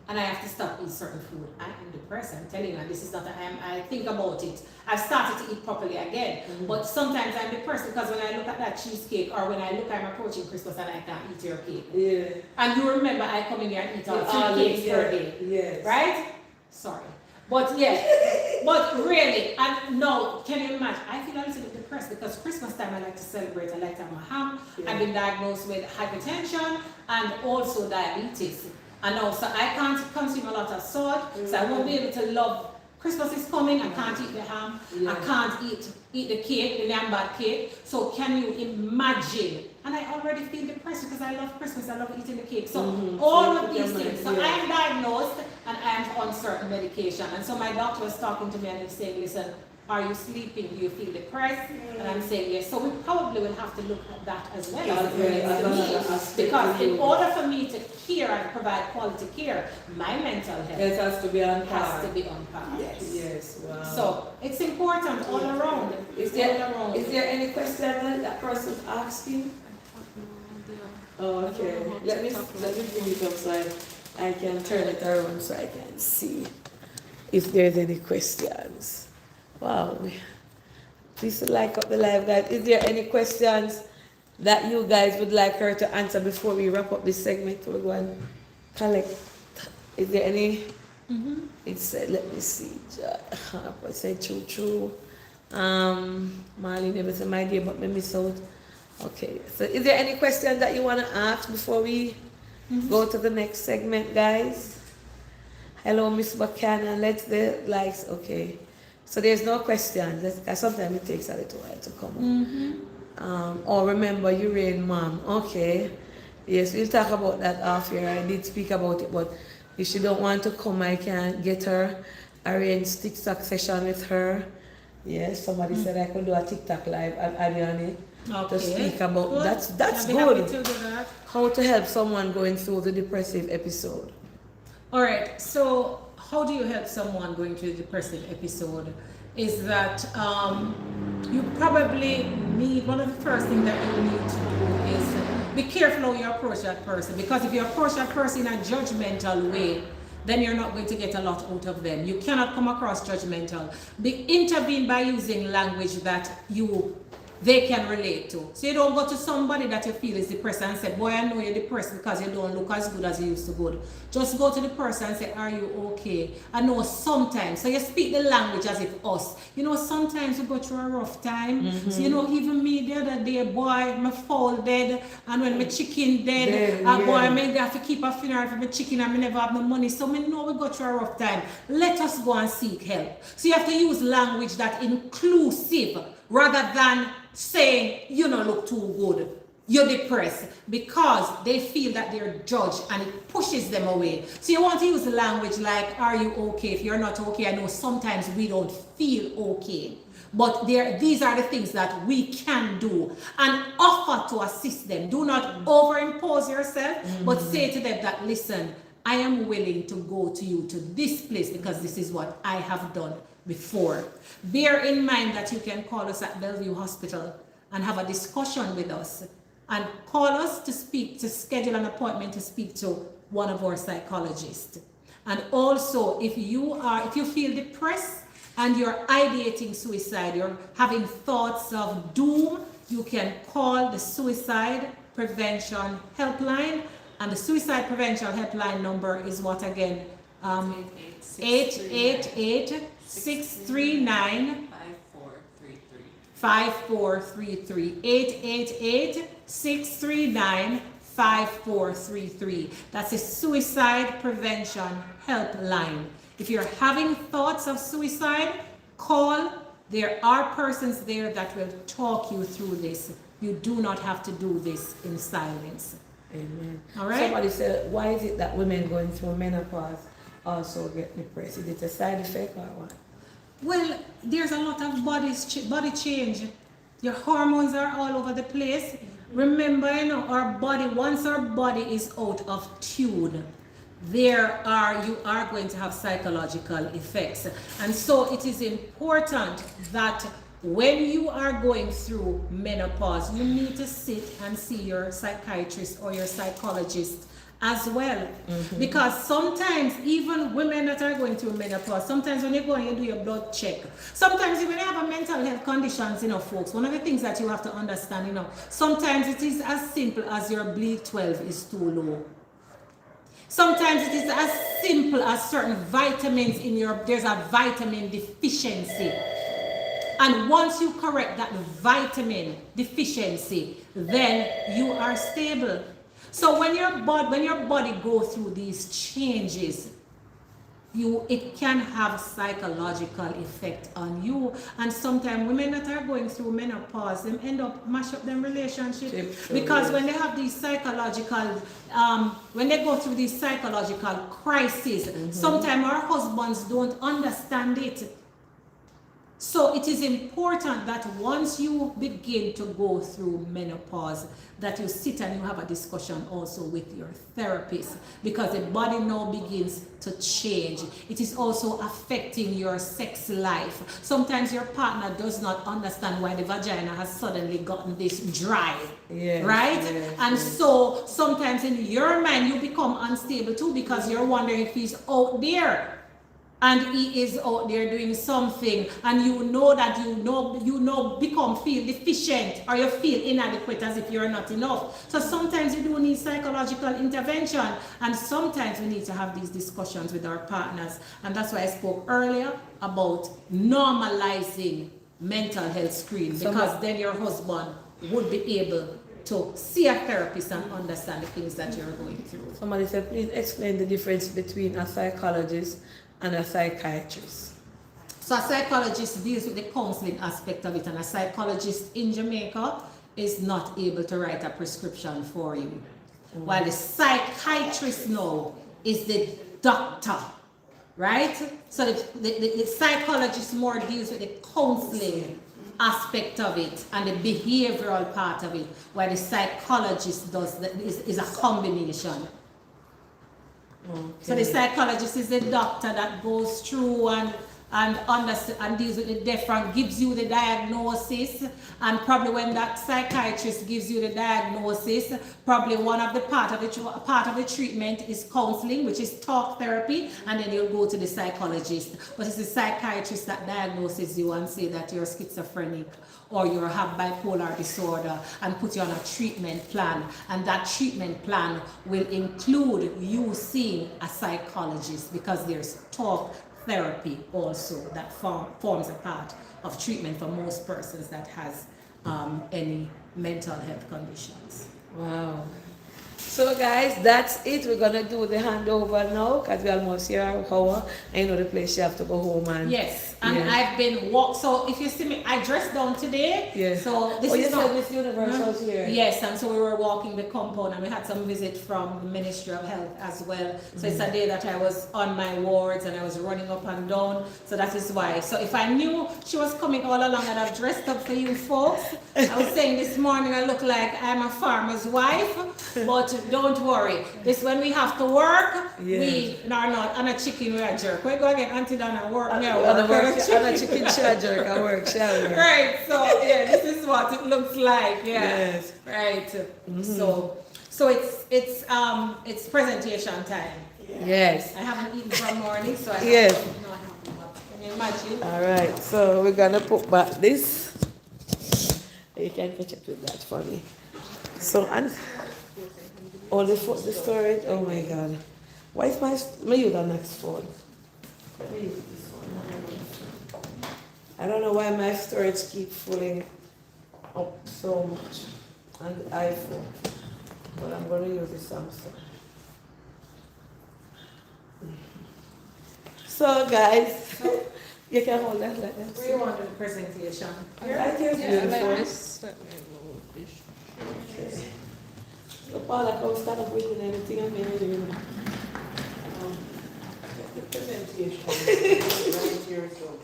S2: and I have to stop eating certain food. I am depressed, I'm telling you, and this is not, I think about it. I've started to eat properly again, but sometimes I'm depressed because when I look at that cheesecake, or when I look, I'm approaching Christmas and I can't eat your cake. Yeah. And you remember I come in here and eat all 3 cakes per day. Yes. Right? Sorry. But yeah, but really, and no, can you imagine? I feel a little bit depressed because Christmas time I like to celebrate. I like to have my ham. Yeah. I've been diagnosed with hypertension and also diabetes. And also I can't consume a lot of salt, so I won't be able to love. Christmas is coming, I can't eat the ham, I can't eat the cake, the lambad cake. So can you imagine? And I already feel depressed because I love Christmas, I love eating the cake. So all of these things. So I am diagnosed and I am on certain medication. And so my doctor was talking to me and he's saying, listen, Are you sleeping? Do you feel depressed? And I'm saying yes. So we probably will have to look at that as well. Because in order for me to care and provide quality care, my mental health
S3: It has to be on par.
S2: has to be on par.
S3: Yes, wow.
S2: So it's important all around.
S3: Is there any question that person's asking? Oh, okay. Let me bring it up so I can turn it around so I can see if there's any questions. Wow. Please like up the live, guys. Is there any questions that you guys would like her to answer before we wrap up this segment? We'll go and collect. Is there any? It's let me see. I say true. Marlene never said my dear, but me miss out. Okay. So is there any questions that you want to ask before we go to the next segment, guys? Hello, Miss Buchanan. Let's the likes. Okay. So there's no questions. Sometimes it takes a little while to come up. Or remember, you rain, mom. Okay. Yes, we'll talk about that off here. I did speak about it, but if she don't want to come, I can get her, arrange TikTok session with her. Yes, somebody said I could do a TikTok live. I'll be on it to speak about that's good.
S2: To do that.
S3: How to help someone going through the depressive episode.
S2: All right. So how do you help someone going through a depressive episode? Is that you probably need, one of the first things that you need to do is be careful how you approach that person. Because if you approach that person in a judgmental way, then you're not going to get a lot out of them. You cannot come across judgmental. Intervene by using language that they can relate to. So you don't go to somebody that you feel is depressed and say, boy, I know you're depressed because you don't look as good as you used to go. Just go to the person and say, are you okay? I know sometimes. So you speak the language as if us. You know, sometimes we go through a rough time. So you know, even me the other day, boy, my fowl dead. And when my chicken dead, boy, I may have to keep a funeral for my chicken and I never have no money. So me know we go through a rough time. Let us go and seek help. So you have to use language that's inclusive rather than saying you don't look too good, you're depressed, because they feel that they're judged and it pushes them away. So you want to use language like, are you okay? If you're not okay, I know sometimes we don't feel okay, but these are the things that we can do and offer to assist them. Do not overimpose yourself, but say to them that, listen, I am willing to go to you to this place because this is what I have done before. Bear in mind that you can call us at Bellevue Hospital and have a discussion with us, and call us to schedule an appointment to speak to one of our psychologists. And also, if you feel depressed and you're ideating suicide, you're having thoughts of doom, you can call the Suicide Prevention Helpline. And the Suicide Prevention Helpline number is what again? 888-639-5433. 888-639-5433. That's a Suicide Prevention Helpline. If you're having thoughts of suicide, call. There are persons there that will talk you through this. You do not have to do this in silence.
S3: Amen.
S2: All right.
S3: Somebody said, why is it that women going through menopause also get depressed? Is it a side effect or what?
S2: Well, there's a lot of body change. Your hormones are all over the place. Remember, our body, once our body is out of tune, you are going to have psychological effects. And so it is important that when you are going through menopause, you need to sit and see your psychiatrist or your psychologist as well. Because sometimes even women that are going through menopause, sometimes when you go and you do your blood check, sometimes even when you have a mental health conditions, folks, one of the things that you have to understand, sometimes it is as simple as your bleed 12 is too low. Sometimes it is as simple as certain vitamins there's a vitamin deficiency. And once you correct that vitamin deficiency, then you are stable. So when your body goes through these changes, it can have psychological effect on you. And sometimes women that are going through menopause, them end up mash up their relationship because when they have these psychological, when they go through these psychological crises, sometimes our husbands don't understand it. So it is important that once you begin to go through menopause, that you sit and you have a discussion also with your therapist, because the body now begins to change. It is also affecting your sex life. Sometimes your partner does not understand why the vagina has suddenly gotten this dry,
S1: Yes,
S2: right?
S1: yes,
S2: And
S1: yes.
S2: so sometimes in your mind you become unstable too, because you're wondering if he's out there and he is out there doing something, and you know that feel deficient, or you feel inadequate, as if you're not enough. So sometimes you do need psychological intervention, and sometimes we need to have these discussions with our partners. And that's why I spoke earlier about normalizing mental health screening, because then your husband would be able to see a therapist and understand the things that you're going through.
S1: Somebody said, please explain the difference between a psychologist and a psychiatrist.
S2: So a psychologist deals with the counseling aspect of it, and a psychologist in Jamaica is not able to write a prescription for you. While the psychiatrist now is the doctor, right? So the psychologist more deals with the counseling aspect of it and the behavioral part of it, while the psychologist is a combination.
S1: Okay.
S2: So the psychologist is the doctor that goes through and understands and deals with the different, gives you the diagnosis, and probably when that psychiatrist gives you the diagnosis, probably one of the part of the treatment is counseling, which is talk therapy, and then you'll go to the psychologist. But it's the psychiatrist that diagnoses you and say that you're schizophrenic or you have bipolar disorder, and put you on a treatment plan, and that treatment plan will include you seeing a psychologist, because there's talk therapy also that forms a part of treatment for most persons that has any mental health conditions.
S1: Wow. So guys, that's it. We're gonna do the handover now because we're almost here an hour. I know the place you have to go home and
S2: Yes, and
S1: yeah.
S2: I've been so if you see me, I dressed down today.
S1: Yes.
S2: So this
S1: you
S2: is
S1: said
S2: not
S1: Miss Universe was here.
S2: Yes, and so we were walking the compound, and we had some visit from the Ministry of Health as well. So it's a day that I was on my wards and I was running up and down. So that is why. So if I knew she was coming all along, I'd have dressed up for you folks. I was saying this morning I look like I'm a farmer's wife, but don't worry. This when we have to work, we are not on a chicken we are jerk. We go again, Auntie Donna work.
S1: On a chicken shell jerk at work, shall we?
S2: Right, so yeah, this is what it looks like. Yeah.
S1: Yes.
S2: Right. So it's presentation time.
S1: Yes.
S2: I haven't eaten from morning, so I
S1: Yes.
S2: don't know how to. Can you imagine?
S1: Alright, so we're gonna put back this. You can catch up with that for me. So and the storage, oh my god. Why is my use the next phone? Let me use this one. I don't know why my storage keeps filling up so much on the iPhone. But I'm gonna use the Samsung. So guys, you can hold that like that.
S2: Where you want the presentation?
S1: Right here is beautiful. Okay. So Paula, come stand up with anything I'm going to do.
S5: The presentation right here, so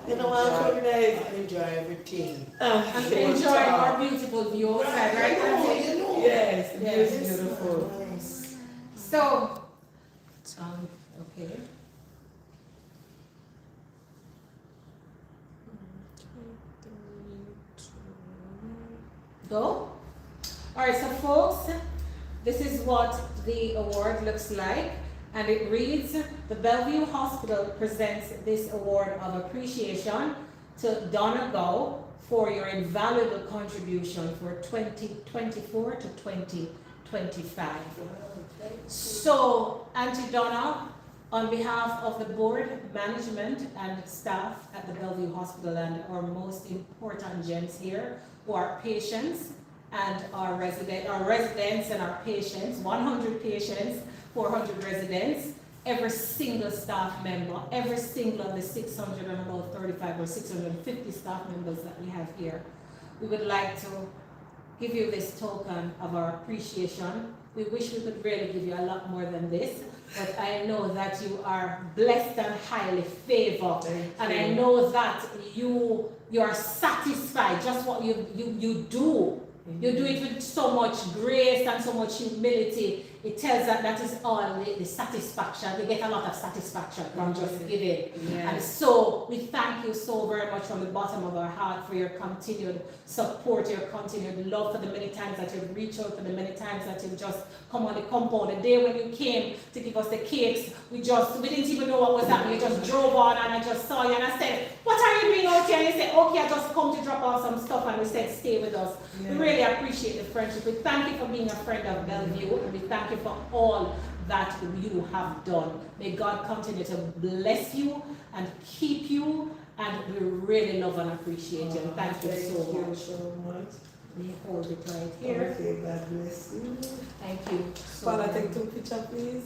S1: You know what I'm talking about?
S5: enjoy everything.
S2: And enjoy our beautiful view outside, right? Auntie?
S1: Yes, it
S2: Yes.
S1: is beautiful.
S5: Nice.
S2: So, okay. Go. All right, so folks, this is what the award looks like, and it reads: the Bellevue Hospital presents this award of appreciation to Donna for your invaluable contribution for 2024 to 2025. So, Auntie Donna, on behalf of the board, management, and staff at the Bellevue Hospital, and our most important gems here, who are patients and our residents and our patients, 100 patients, 400 residents, every single staff member, every single of the 600 and about 35 or 650 staff members that we have here. We would like to give you this token of our appreciation. We wish we could really give you a lot more than this, but I know that you are blessed and highly favored.
S3: Thank
S2: And
S3: you.
S2: I know that you are satisfied just what you do. You do it with so much grace and so much humility. It tells that is all the satisfaction. You get a lot of satisfaction from just giving.
S3: Yes.
S2: And so we thank you so very much from the bottom of our heart for your continued support, your continued love, for the many times that you've reached out, for the many times that you've just come on the compound. The day when you came to give us the cakes, we didn't even know what was happening. You just drove on and I just saw you and I said, what are you doing out here? And you said, okay, I just come to drop off some stuff, and we said, stay with us.
S3: Yeah.
S2: We really appreciate the friendship. We thank you for being a friend of Bellevue, and we thank you for all that you have done. May God continue to bless you and keep you, and we really love and appreciate you. And thank you so much. We hold it right here.
S3: Okay, God bless you.
S2: Thank you. So
S3: Father,
S2: much.
S3: take 2 pictures, please.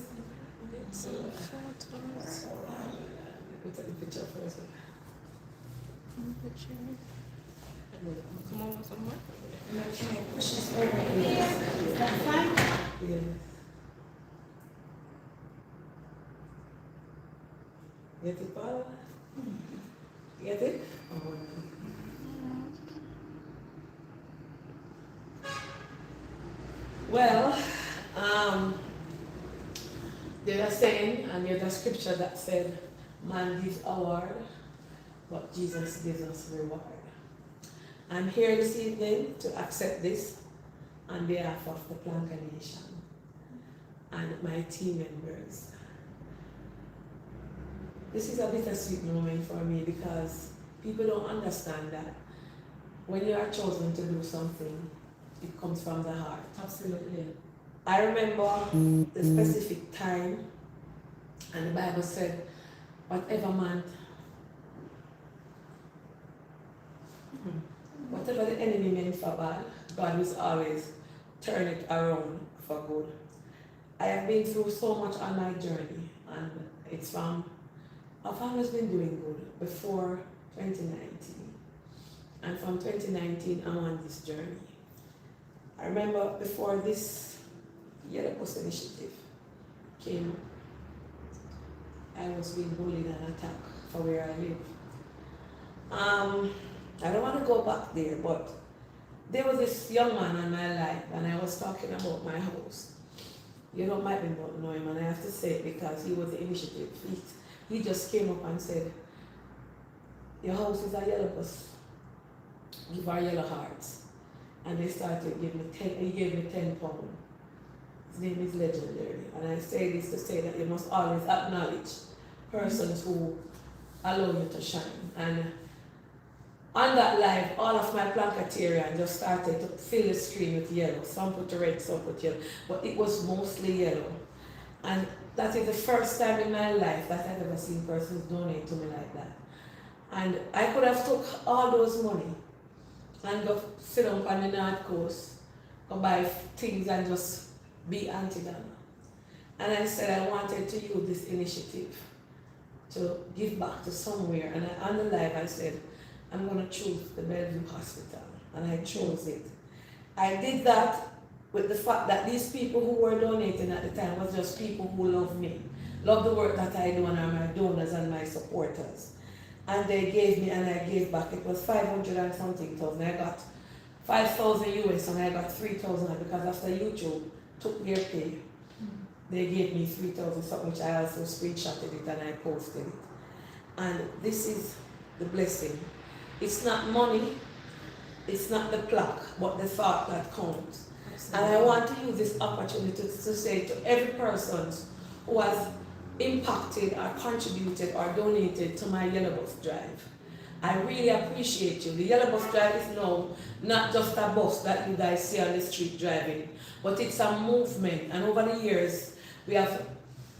S3: We take the picture first.
S4: Come on, somewhere.
S2: Push this over here. Is that fine?
S3: Yes. Get it, Paula? Get it? Oh, well, there's a saying, and there's a scripture that said, man gives award, but Jesus gives us reward. I'm here this evening to accept this on behalf of the Planka Nation and my team members. This is a bittersweet moment for me because people don't understand that when you are chosen to do something, it comes from the heart.
S2: Absolutely.
S3: I remember the specific time, and the Bible said, whatever the enemy meant for bad, God will always turn it around for good. I have been through so much on my journey, and I've always been doing good before 2019. And from 2019, I'm on this journey. I remember before this Yellow Post initiative came, I was being bullied and attacked for where I live. I don't want to go back there, but there was this young man in my life, and I was talking about my house. You don't might not know him, and I have to say it because he was the initiative. He just came up and said, your house is a yellow bus. Give our yellow hearts. And they started giving me he gave me 10 pounds. His name is Legendary. And I say this to say that you must always acknowledge persons who allow you to shine. And on that live, all of my Plancatarian just started to fill the screen with yellow. Some put red, some put yellow. But it was mostly yellow. And that is the first time in my life that I've ever seen persons donate to me like that. And I could have took all those money and go sit down on the North Coast, go buy things and just be Auntie Donna. And I said I wanted to use this initiative to give back to somewhere. And on the live I said, I'm going to choose the Bellevue Hospital. And I chose it. I did that with the fact that these people who were donating at the time was just people who love me, love the work that I do, and are my donors and my supporters. And they gave me and I gave back. It was 500 and something thousand. I got 5,000 US and I got 3,000 because after YouTube took their pay, they gave me 3,000 something, which I also screenshotted it and I posted it. And this is the blessing. It's not money, it's not the plaque, but the thought that counts. And I want to use this opportunity to say to every person who has impacted or contributed or donated to my Yellow Bus Drive, I really appreciate you. The Yellow Bus Drive is now not just a bus that you guys see on the street driving, but it's a movement. And over the years, we have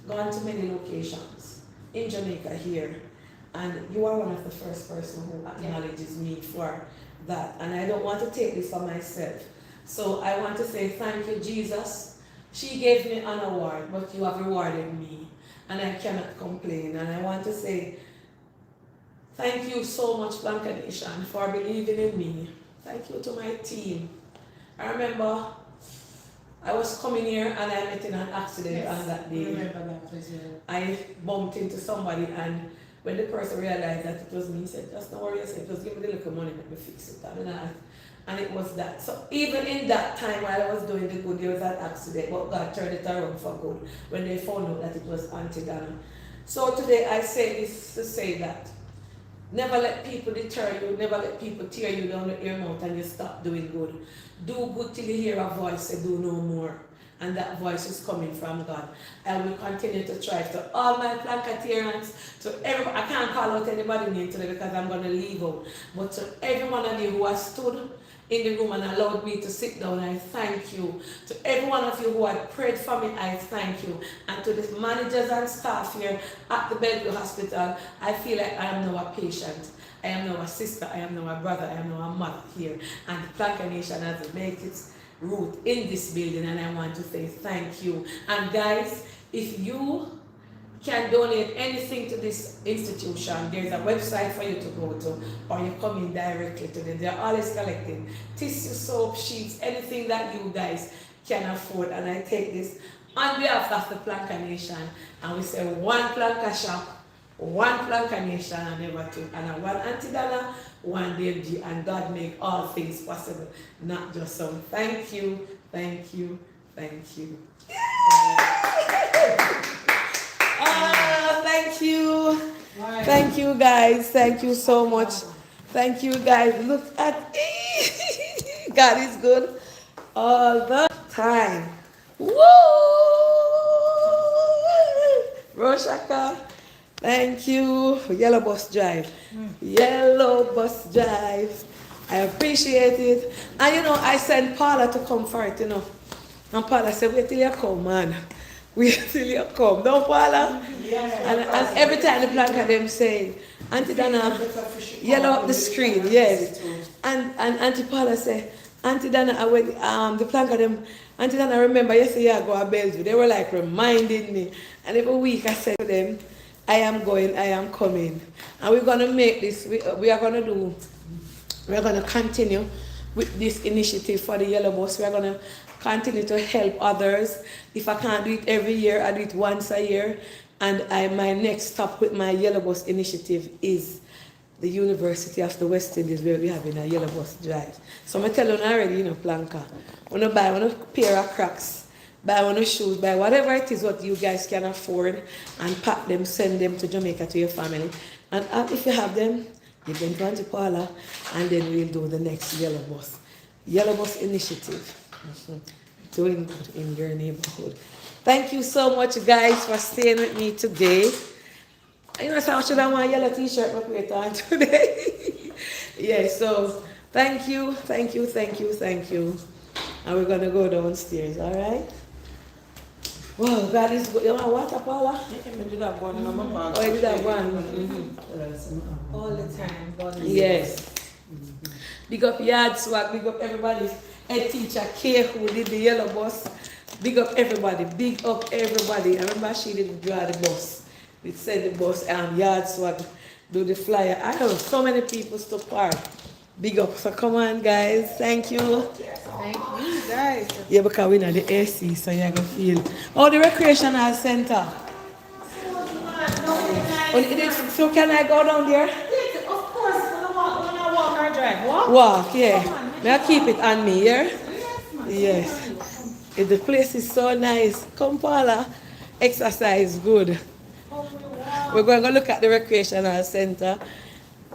S3: gone to many locations in Jamaica here. And you are one of the first person who acknowledges me for that. And I don't want to take this for myself. So I want to say thank you, Jesus. She gave me an award, but you have rewarded me. And I cannot complain. And I want to say thank you so much, Blanca Nation, for believing in me. Thank you to my team. I remember I was coming here and I met in an accident on that day.
S2: Remember that as well.
S3: I bumped into somebody, and when the person realized that it was me, he said, just don't worry yourself, just give me the little money, let me fix it. And it was that. So even in that time while I was doing the good, there was an accident, but God turned it around for good when they found out that it was Auntie Donna. So today I say this to say that never let people deter you, never let people tear you down with your mouth and you stop doing good. Do good till you hear a voice say do no more. And that voice is coming from God. I will continue to try to all my Plancatarians, to everybody. I can't call out anybody's name today because I'm going to leave out. But to every one of you who has stood in the room and allowed me to sit down, I thank you. To every one of you who had prayed for me, I thank you. And to the managers and staff here at the Bellevue Hospital, I feel like I am now a patient. I am now a sister, I am now a brother, I am now a mother here. And the Planka Nation has made its root in this building, and I want to say thank you. And guys, if you can donate anything to this institution, there's a website for you to go to, or you come in directly to them. They're always collecting tissue, soap, sheets, anything that you guys can afford. And I take this on behalf of the Planka Nation, and we say one Planka shop, one Planka Nation, and never two. And one Auntie Donna, one DMG, and God make all things possible, not just some. Thank you, thank you, thank you. Thank you. Thank you guys. Thank you so much. Thank you guys. Look at God is good all the time. Woo! Roshaka. Thank you. Yellow Bus Drive. Yellow Bus Drive. I appreciate it. And you know, I sent Paula to come for it, you know. And Paula said, wait till you come, man. Wait till you come. Don't Paula? And every time the Planka them say, Auntie Donna, yellow up the screen, yes. And Auntie Paula say, Auntie Donna, the Planka them, Auntie Donna, remember yesterday I go to Bellevue. They were like reminding me. And every week I said to them, I am going, I am coming. And we're going to make this, we're going to continue with this initiative for the Yellow Bus. We're going to continue to help others. If I can't do it every year, I do it once a year. And my next stop with my Yellow Bus initiative is the University of the West Indies, where we're having a Yellow Bus drive. So I'm telling you already, you know, Planka, when you buy one pair of Crocs, buy one shoes, buy whatever it is what you guys can afford, and pack them, send them to Jamaica to your family. And if you have them, you can go to Paula, and then we'll do the next Yellow Bus. Yellow Bus initiative. Doing good in your neighborhood. Thank you so much, guys, for staying with me today. You know, so I should have my yellow t-shirt my plate on today. Yeah, so thank you, thank you, thank you, thank you. And we're going to go downstairs, all right? Wow, God is good. You want water, Paula?
S5: I did have one in my bag.
S3: Oh, you did have one?
S2: All the time.
S3: Yes. Big up Yard Swag, big up everybody. Head teacher K who did the Yellow Bus. Big up everybody, big up everybody. I remember she didn't drive the bus. We sent the bus and Yard Swag do the flyer. I have so many people to park. Big up. So come on, guys. Thank you.
S2: Thank you, guys.
S3: Yeah, because we're in the AC, so you're going to feel. Oh, the Recreational Center. Oh, so can I go down there?
S2: Of course, when I walk or drive.
S3: Walk, yeah. May I keep it on me, yeah? Yes. The place is so nice. Come, Paula. Exercise good. We're going to go look at the Recreational Center.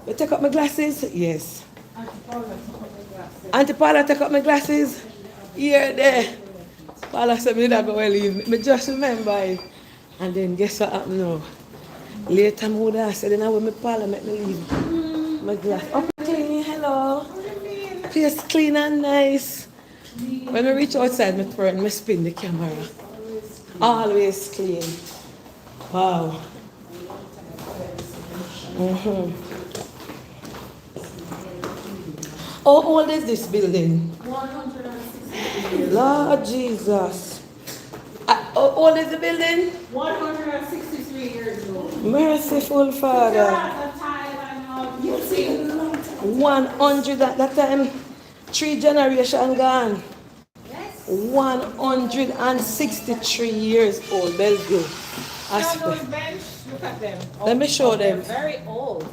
S3: You take up my glasses? Yes. Auntie Paula, take up my glasses? Here, there. Paula said, me not going to leave. Me just remember it. And then guess what happened now? Later, I would have said, then I will make Paula make me leave. My glass. Up clean, hello. Place clean and nice. When we reach outside, I spin the camera. Always clean. Wow. How old is this building?
S2: 160.
S3: Lord Jesus. How old is the building?
S2: 163 years old.
S3: Merciful Father.
S2: You see,
S3: 100 at that time. 3 generations gone.
S2: yes.
S1: 163 years old, Bellevue.
S2: On those bench, look at them.
S1: Let me show
S2: They're
S1: them.
S2: very old.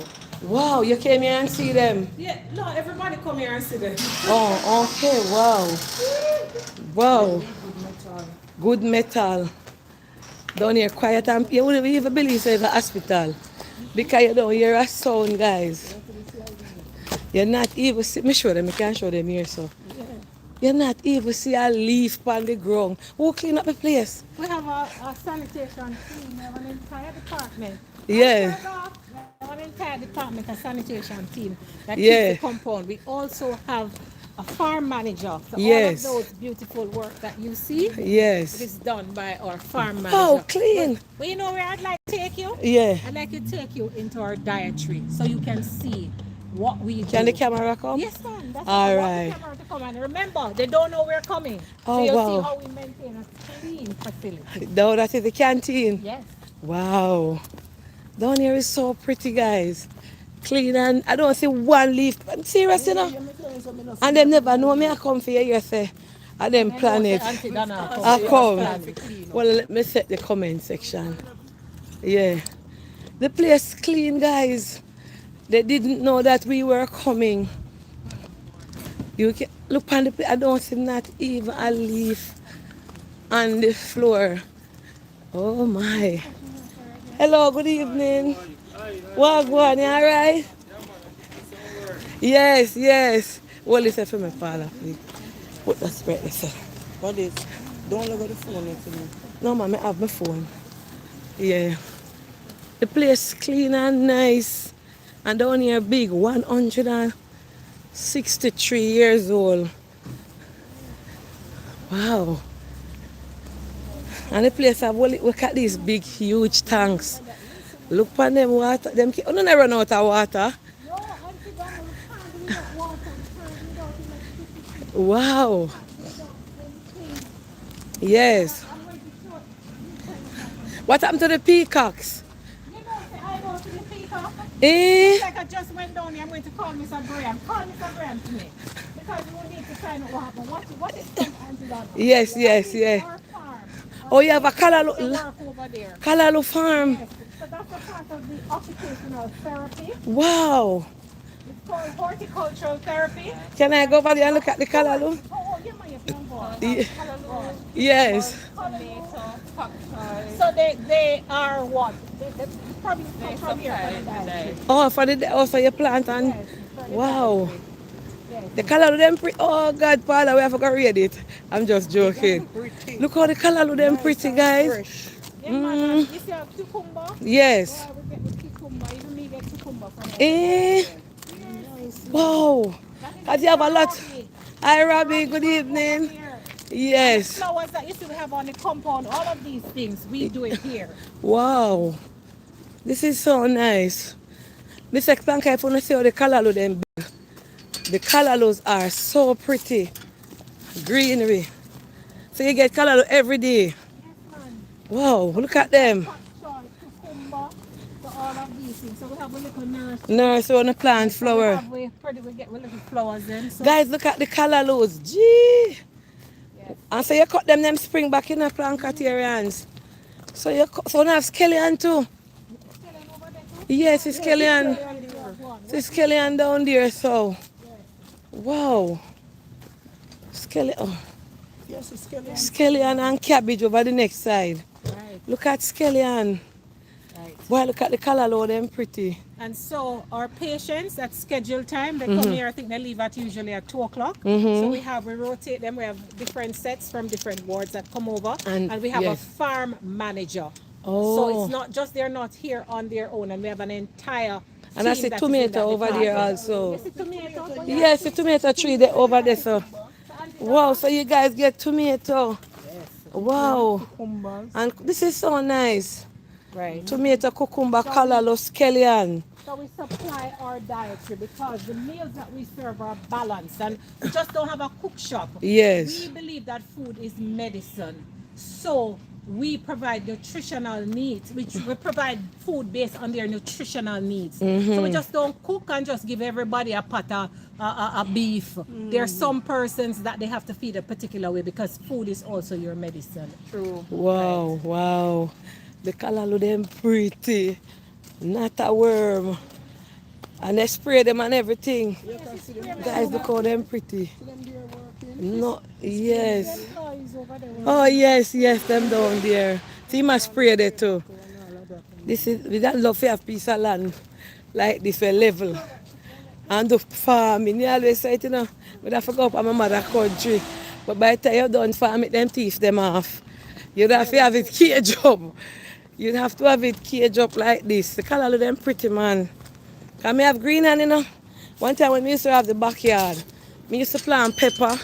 S1: Wow, you came here and see them.
S2: Yeah, no, everybody come here and see them.
S1: Oh, okay, wow. Wow, good metal. Down here, quiet and you wouldn't even believe it's a hospital. Because you don't hear a sound, guys. You're not even see, me show them, I can show them here, so. You're not even see a leaf on the ground. Who clean up the place?
S2: We have a sanitation team. We have an entire department.
S1: Yeah.
S2: We have an entire department, a sanitation team that
S1: Yeah.
S2: keeps the compound. We also have a farm manager. So
S1: Yes.
S2: all of those beautiful work that you see, it
S1: Yes.
S2: is done by our farm manager.
S1: Oh, clean.
S2: Well, you know where I'd like to take you?
S1: Yeah.
S2: I'd like to take you into our dietary so you can see what we do.
S1: Can the camera come?
S2: Yes, ma'am. That's
S1: All
S2: why I
S1: right.
S2: want the camera to come. And remember, they don't know we're coming.
S1: Oh,
S2: so you
S1: wow.
S2: see how we maintain a clean facility.
S1: Down that is the canteen.
S2: Yes.
S1: Wow. Down here is so pretty, guys. Clean and I don't see one leaf. I'm serious, you know. And them never know me I come for you say. And them plan it.
S2: Auntie Donna,
S1: I come.
S2: plan.
S1: Well, let me set the comment section. Yeah. The place clean, guys. They didn't know that we were coming. You can look on the place. I don't see not even a leaf on the floor. Oh my. Hello, good evening. Wagwan, you alright? Yes, yes. Well, listen for my father, please. Put that spread this.
S5: What is? Don't look at the phone next to me.
S1: No, ma'am, I have my phone. Yeah. The place clean and nice. And down here big, 163 years old. Wow. And the place have, well, look at these big, huge tanks. Look on them water. Them, oh, no, never run out of water.
S2: No, Auntie Donna, we can't do that water. We can't do that electricity.
S1: Wow. Yes.
S2: I'm going to show you.
S1: What happened to the peacocks?
S2: You know, say, I go to the peacock.
S1: Eh?
S2: Like I just went down here, I'm going to call Mr. Graham. Call Mr. Graham to me. Because you need to find out what happened. What is some Auntie Donna?
S1: Yes, yes,
S2: That is
S1: yeah.
S2: our farm.
S1: Oh, you have a
S2: They
S1: Kalalu
S2: work over there.
S1: farm.
S2: Yes. So that's a part of the occupational therapy.
S1: Wow.
S2: It's called horticultural therapy.
S1: Can I go over there and look at the Kalalu?
S2: Oh, you might have done
S1: Ye-
S2: Hallelujah.
S1: Yes.
S2: So they are what? They probably come from here for the diet.
S1: Oh, for the also your plant and
S2: Yes, for the
S1: wow.
S2: diet. Yes.
S1: The Kalalu them pretty. Oh God, Father, we have to read it. I'm just joking.
S5: Pretty.
S1: Look how the Kalalu them pretty, guys.
S5: Fresh.
S2: Yeah, man, you see a cucumber?
S1: Yes.
S2: Yeah, we get the cucumber. Even me get cucumber from it.
S1: Eh? Wow. Cause you have a lot. Hi, Robbie. Good evening.
S2: Here.
S1: Yes.
S2: Flowers that you see we have on the compound, all of these things, we do it here.
S1: Wow. This is so nice. Mr. Planka, if you want to see how the Kalalu them big. The Kalalus are so pretty. Greenery. So you get Kalalu every day.
S2: Yes, man.
S1: Wow, look at them.
S2: Pak choy, cucumber, so all of these things. So we have a little nurse.
S1: Nurse on the plant flower.
S2: We get little flowers in. So
S1: Guys, look at the Kalalus. Gee. And so you cut them spring back in the Plancatarians. So you so now have Skeleton too. Yes, it's Skeleton. It's Skeleton down there, so. Wow. Skeleton.
S5: Yes, it's skeleton.
S1: Skeleton and cabbage over the next side.
S2: Right,
S1: Look at Skeleton.
S2: right.
S1: Boy, look at the Kalalu, them pretty.
S2: And so our patients at scheduled time, they come here, I think they leave at usually at 2 o'clock. So we rotate them, we have different sets from different wards that come over.
S1: And-
S2: And we have
S1: yes.
S2: a farm manager.
S1: Oh.
S2: So it's not just, they're not here on their own, and we have an entire
S1: And I
S2: team
S1: see
S2: that is in
S1: tomato
S2: that
S1: over there
S2: department.
S1: also.
S2: Yes, it's tomato.
S1: Yes, the tomato tree there over there, so. Wow, so you guys get tomato. Wow.
S5: Cucumbers.
S1: And this is so nice.
S2: Right.
S1: Tomato, cucumber, Kalalu, Skeleton.
S2: So we supply our dietary because the meals that we serve are balanced, and we just don't have a cook shop.
S1: Yes.
S2: We believe that food is medicine. So we provide nutritional needs, which we provide food based on their nutritional needs. So we just don't cook and just give everybody a pot of beef. There are some persons that they have to feed a particular way because food is also your medicine.
S5: True.
S1: Wow, wow. The color of them pretty. Not a worm. And they spray them and everything.
S5: You can see them.
S1: Guys, look how them pretty.
S5: See them there working.
S1: No, yes.
S2: Guys over there.
S1: Oh, yes, yes, them down there. See, my spray there too. This is, we don't love to have piece of land like this, we level. And the farming, you always say it, you know, we have to go up on my mother country. But by the time you're done farming, them thief them off. You'd have to have it cage up. You'd have to have it cage up like this. The color of them pretty, man. Can I have green hand, you know? One time when we used to have the backyard, we used to plant pepper,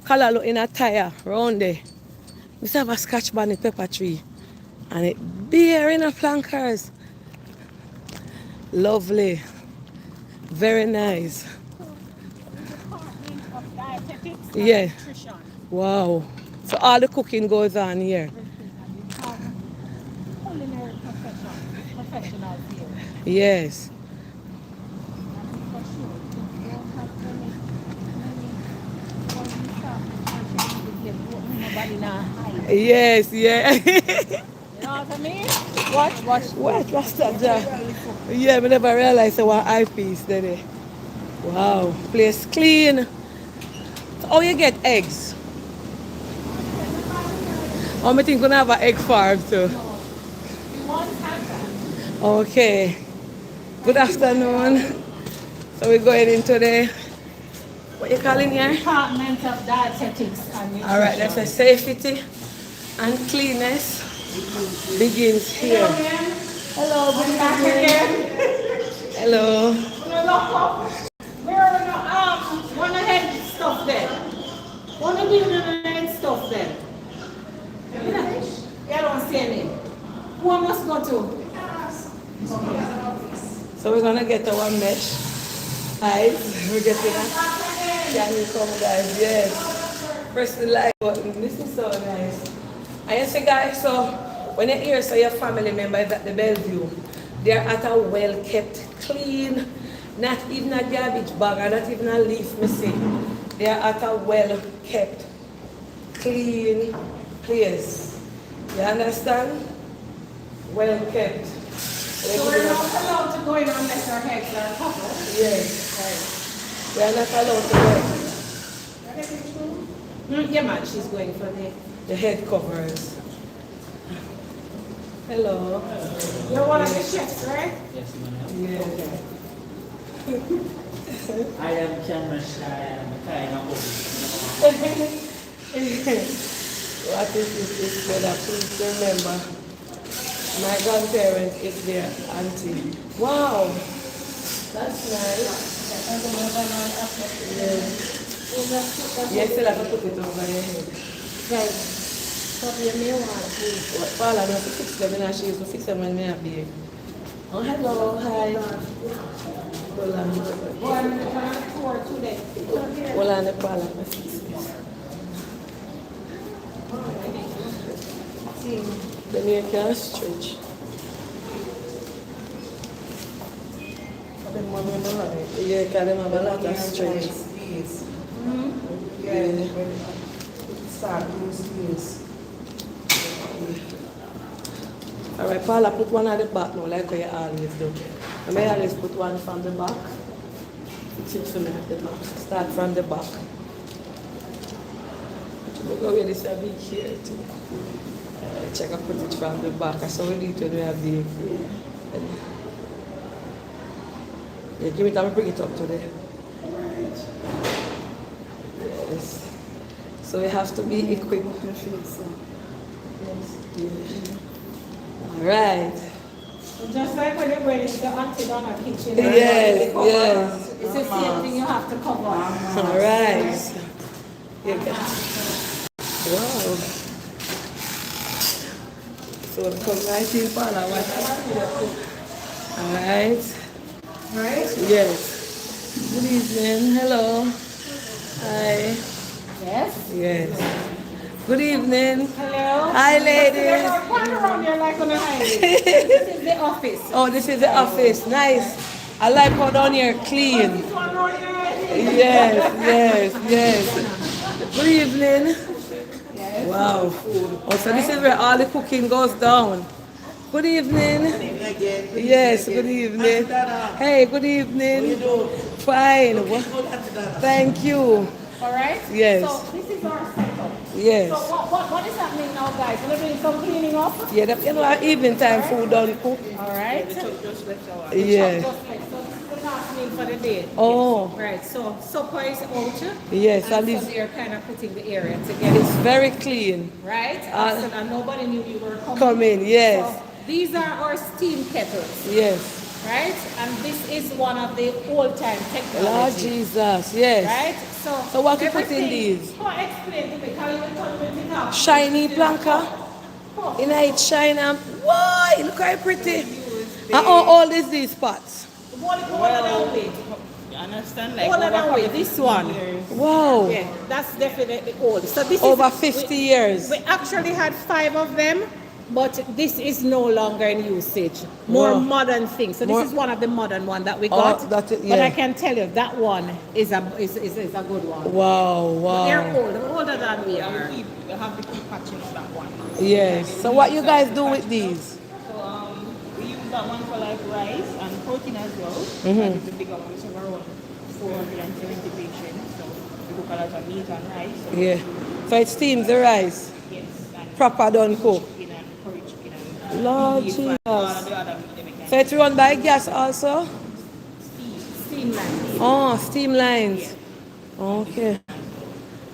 S1: color look in a tire round there. We used to have a scotch bonnet pepper tree. And it bare in a plankers. Lovely. Very nice.
S2: Department of Dietetics and
S1: Yeah.
S2: Nutrition.
S1: Wow. So all the cooking goes on here.
S2: Culinary professionals here.
S1: Yes.
S2: For sure. You don't have many nobody now hide.
S1: Yes, yeah.
S2: You know what I mean? Watch.
S1: What's that? Yeah, I never realized I want eyepiece there. Wow. Place clean. So how you get eggs? Oh, I think we're gonna have an egg farm too. Okay. Good afternoon. So we're going into the, what you calling here?
S2: Department of Dietetics and Nutrition.
S1: All right, that's a safety and cleanness begins here. Hello, good evening. Hello.
S2: Where are the one ahead stuff there? One of the ahead stuff there. You don't see any. Who I must go to?
S1: So we're gonna get our mesh. Guys, we're getting that. Can you come, guys? Yes. Press the like button. This is so nice. And you see, guys, so when you hear so your family member is at the Bellevue, they're at a well-kept, clean, not even a garbage bag or not even a leaf missing. They're at a well-kept, clean place. You understand? Well-kept.
S2: So we're not allowed to go in unless our heads are covered.
S1: Yes. We are not allowed to wear
S2: Yeah, man, she's going for
S1: the head covers. Hello.
S2: You're one of the chefs, right?
S6: Yes, ma'am.
S1: Yeah.
S6: I am Chamish. I am kind of
S1: What is this brother? Please remember, my grandparent is their auntie. Wow, that's nice. Yes, still have to put it over your head.
S2: Guys, probably a meal one, please.
S1: What Paula knows to fix them and she used to fix them when they are big. Oh, hello, hi. Hold on.
S2: Go on tour today.
S1: Hold on, Paula. Let me fix this. Then you can stretch. Yeah, because them have a lot of stretch. Alright, Paula, put one at the back now, like you always do. I may always put one from the back. It seems to me at the back. Start from the back. Look how this a big here too. Check and put it from the back. So we need to do a big. Yeah, give it and bring it up to there. Yes. So we have to be equipped. All right.
S2: Just like when you went into the Auntie Donna kitchen.
S1: Yes, yes.
S2: It's the same thing you have to cover.
S1: All right. Yeah. Wow. So come right in, Paula. All right.
S5: Right?
S1: Yes. Good evening. Hello. Hi.
S2: Yes?
S1: Yes. Good evening.
S2: Hello.
S1: Hi, ladies.
S2: Run around here like on a highway. This is the office.
S1: Oh, this is the office. Nice. I like how down here clean.
S2: This one around here.
S1: Yes. Good evening. Wow. Oh, so this is where all the cooking goes down. Good evening. Yes, good evening. Hey, good evening. Fine. Thank you.
S2: All right.
S1: Yes.
S2: So this is our setup.
S1: Yes.
S2: So what is happening now, guys? We're doing some cleaning up.
S1: Yeah, you know, our evening time food done cook.
S2: All right.
S1: Yeah.
S2: So this is the last meal for the day.
S1: Oh.
S2: Right. So supper is out.
S1: Yes,
S2: and
S1: at
S2: so
S1: least
S2: they're kind of putting the area together.
S1: it's very clean.
S2: Right. And nobody knew you were coming.
S1: Come in, yes.
S2: So these are our steam kettles.
S1: Yes.
S2: Right? And this is one of the old-time technology.
S1: Lord Jesus, yes.
S2: Right?
S1: So what you put in these?
S2: Come on, explain to me. How you turn it up?
S1: Shiny planka. In it shine and why? Look how pretty. And all these pots.
S2: Hold it down with.
S6: You understand? Like
S2: Hold it down with. This one.
S1: Wow.
S2: Yeah, that's definitely old. So this
S1: Over
S2: is
S1: 50 years.
S2: We actually had 5 of them, but this is no longer in usage. More
S1: Wow.
S2: modern things. So this is one of the modern one that we
S1: Oh,
S2: got.
S1: that's it,
S2: But
S1: yeah.
S2: I can tell you that one is a good one.
S1: Wow.
S2: They're older than we are.
S6: we have to keep patching up that one.
S1: Yes. So what you guys do with these?
S6: So we use that one for like rice and protein as well.
S1: Mm-hmm.
S6: That is the bigger one. So around 470 patients. So we cook a lot of meat and rice. So
S1: Yeah. So it steams the rice.
S6: yes, and
S1: Proper done cook.
S6: chicken and curry chicken and
S1: Lord
S6: beef
S1: Jesus.
S6: and all of the other meat that we can.
S1: So it's run by gas also?
S2: Steam line.
S1: Oh, steam lines. Okay.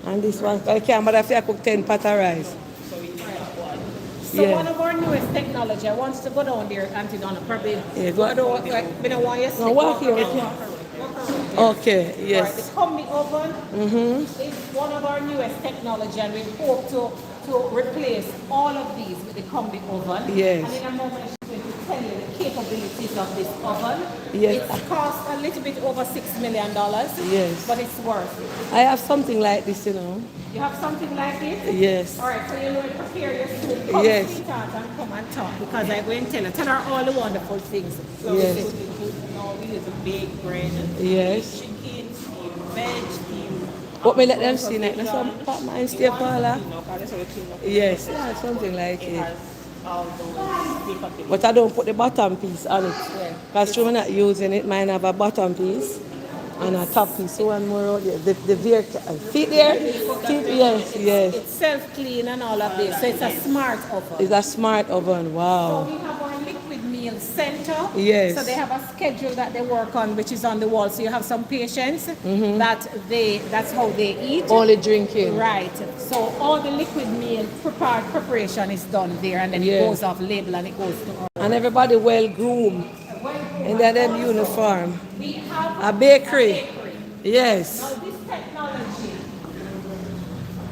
S1: And this one, I can't, but I feel I cook 10 pot of rice.
S6: So we make that one.
S2: So
S1: Yeah.
S2: one of our newest technology, I want to go down there, Auntie Donna, probably.
S1: Yeah, go
S2: I don't want, we don't want you to
S1: No, walk here. Okay,
S2: Right, the
S1: yes.
S2: combi oven is one of our newest technology, and we hope to replace all of these with the combi oven.
S1: Yes.
S2: And in a moment, she's going to tell you the capabilities of this oven.
S1: Yes.
S2: It's cost a little bit over $6 million.
S1: Yes.
S2: But it's worth it.
S1: I have something like this, you know.
S2: You have something like it?
S1: Yes.
S2: All right, so you know, prepare your food. Come,
S1: Yes.
S2: sweetheart, and come and talk, because I'm going to tell her all the wonderful things.
S6: So
S1: Yes.
S6: we put the food now. We use a baked bread.
S1: Yes.
S6: Chicken, steam veg, steam.
S1: What me let them see like that's some pot mine stay parlor.
S6: You know, 'cause that's how we clean up.
S1: Yes, yeah, something like
S6: It
S1: it.
S6: has all those paper things.
S1: But I don't put the bottom piece on it. Because we're not using it, mine have a bottom piece and a top piece. So one more out there. The veer feet there. Feet, yes.
S2: It's self-clean and all of this, so it's a smart oven.
S1: It's a smart oven.
S2: So
S1: Wow.
S2: we have our liquid meal center.
S1: Yes.
S2: So they have a schedule that they work on, which is on the wall. So you have some patients that's how they eat.
S1: Only drinking.
S2: Right. So all the liquid meal preparation is done there, and then
S1: Yeah.
S2: it goes off label and it goes to our
S1: And everybody well groomed in their them uniform.
S2: We have
S1: A bakery. Yes.
S2: Now this technology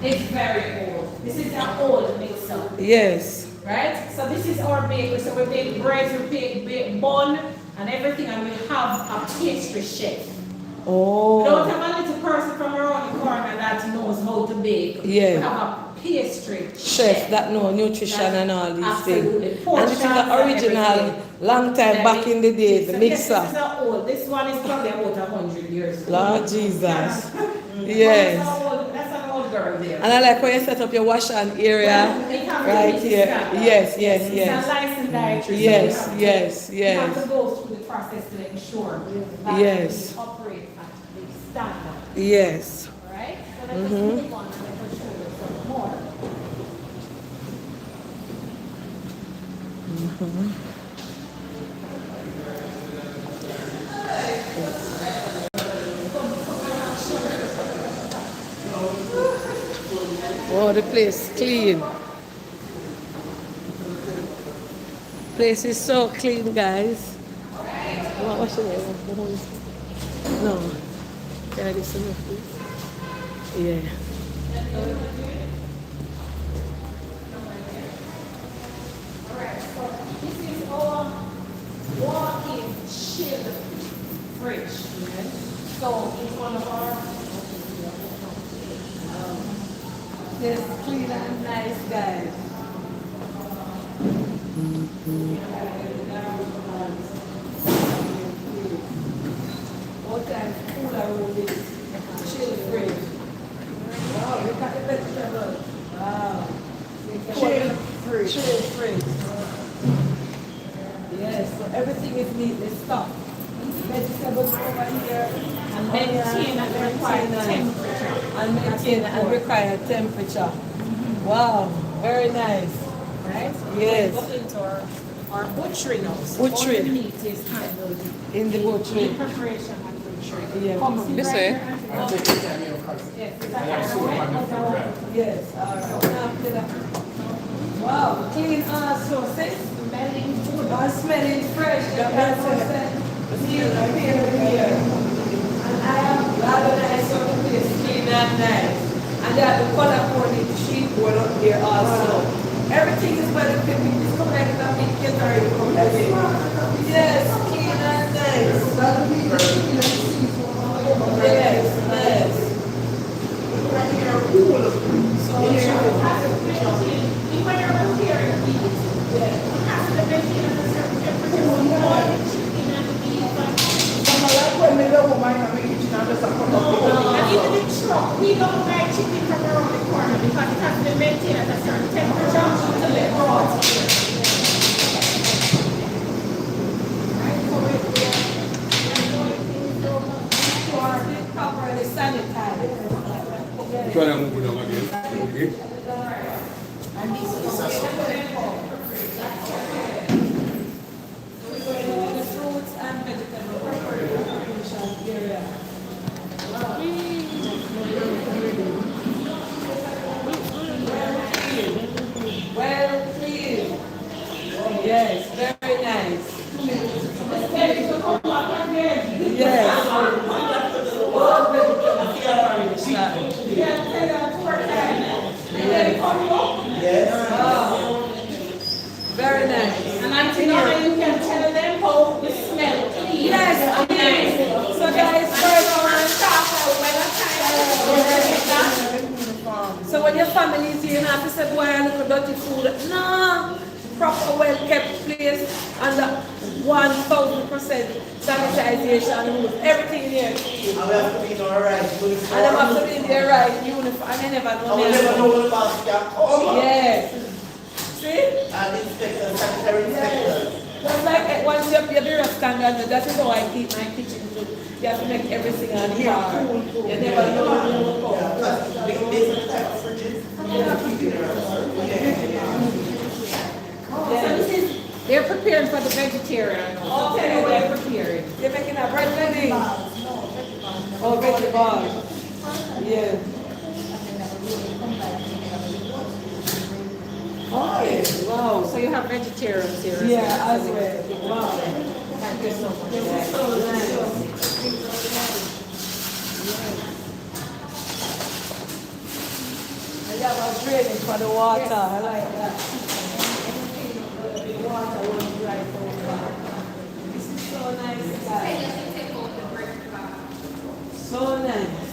S2: is very old. This is an old mixer,
S1: Yes.
S2: right? So this is our bakery. So we bake bread, we bake bun, and everything, and we have a pastry chef. We don't
S1: Oh.
S2: have a little person from around the corner that knows how to bake.
S1: Yeah.
S2: We have a pastry
S1: Chef that know nutrition and all these
S2: Absolutely.
S1: things. And this is the
S2: Portions and
S1: original,
S2: everything.
S1: long time back in the day, the
S2: So
S1: mixer.
S2: This is not old. This one is probably about 100 years old.
S1: Lord Jesus.
S2: That's
S1: Yes.
S2: an old girl there.
S1: And I like when you set up your wash and area
S2: We have to
S1: right
S2: be
S1: here.
S2: standard.
S1: Yes.
S2: It's a licensed dietary.
S1: Yes,
S2: so
S1: yes,
S2: We have
S1: yes.
S2: to go through the process to ensure that
S1: Yes.
S2: we operate at the standard.
S1: Yes.
S2: Alright? So let's just move on and let us show you some more.
S1: Oh, the place clean. Place is so clean, guys. What's your name? No. Can I do some of this? Yeah.
S2: This is our walk-in chilled fridge. So it's one of our
S3: place clean and nice, guys. What kind of food are we with? Chill free. Wow, look at the vegetables. Wow. Chill free. Chill free. Yes, so everything is neatly stocked. Vegetables over here.
S2: And maintain at the required temperature.
S3: And maintain and required temperature. Wow, very nice.
S2: Right?
S3: Yes.
S2: Go into our butchery now. So
S3: Butchery.
S2: all the meat is handled
S3: In the butchery.
S2: in preparation and butchery.
S3: Yeah.
S2: Comes in
S1: This
S2: right
S1: way.
S2: here and goes- Yes, is that right?
S3: Yes, wow, clean sauces.
S2: Smelling food.
S3: Smelling fresh. That's what I said. See, I'm here. And I am glad that I saw the place clean and nice. And they have the color coded sheet board up here also. Everything is well equipped. It's come like a big catering company. Yes, clean and nice. Yes, nice. So here.
S2: When you're preparing meat, you have to maintain at a certain temperature. So you want the chicken and the beef and and even the truck, we don't buy chicken from around the corner because it has to be maintained at a certain temperature to let raw.
S3: Properly sanitized.
S7: Try to move it down again. Okay.
S3: The fruits and vegetables area. Well clean. Yes, very nice. Yes. All vegetables Wow. Very nice.
S2: And Auntie Donna, you can tell them how the smell clean.
S3: Yes,
S2: and nice.
S3: so guys, first
S2: one.
S3: so when your family is here, you don't have to say, boy, I look at dirty food. No, proper, well-kept place, and 1,000% sanitization, everything in here.
S8: And we have to be in our right uniform.
S3: And I'm have to be in their right uniform, and they never
S8: And
S3: know
S8: we never know when the mask can come.
S3: Yes. See?
S8: And inspectors, sanitary inspectors.
S3: Just like once you have your standard, that is how I keep my kitchen good. You have to make everything on par. You never know when you will
S8: Yeah,
S3: come.
S8: plus different type of fridges.
S2: So this is, they're preparing for the vegetarian. So
S3: Okay.
S2: tell me what they're preparing.
S3: You're making a bread ready? Oh, vegetable. Yeah. Okay, wow.
S2: So you have vegetarians here.
S3: Yeah, as well. Wow.
S2: Thank you so much.
S3: This is so nice. And you have a drainage for the water. I like that. The water won't dry over. This is so nice, guys. So nice.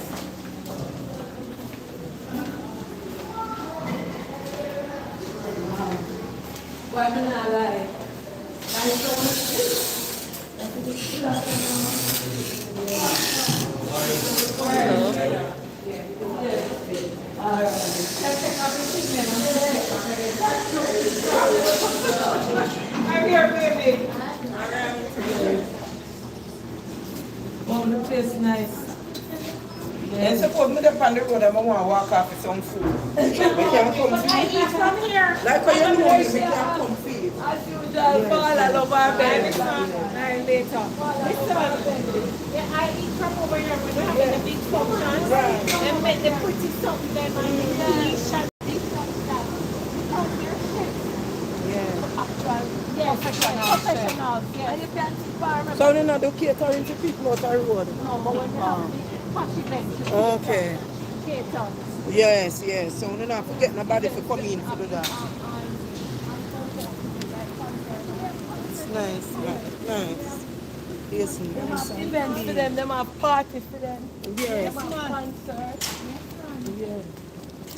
S3: Why am I not like? Guys, so I'm here, baby. Oh, the place nice.
S5: And suppose me up on the road and I want to walk off with some food. We can come
S2: I
S5: feed.
S2: eat from here.
S5: Like how you know me, we can come feed.
S3: As usual, Paul, I love our baby.
S2: And later. Yeah, I eat from over here when we're having the big functions. And make the pretty something then on the dish and this and that. Oh, you're yes, professionals, yes.
S3: And you can see farmer.
S5: So they not do catering to people out the road?
S2: No, but when you have the patchy vegetables,
S5: Okay.
S2: cater.
S5: Yes, yes. So they not forget nobody to come in to do that. It's nice, right? Nice. Yes, nice.
S3: Events for them, them have parties for them.
S5: Yes.
S3: Them have concerts. Yeah.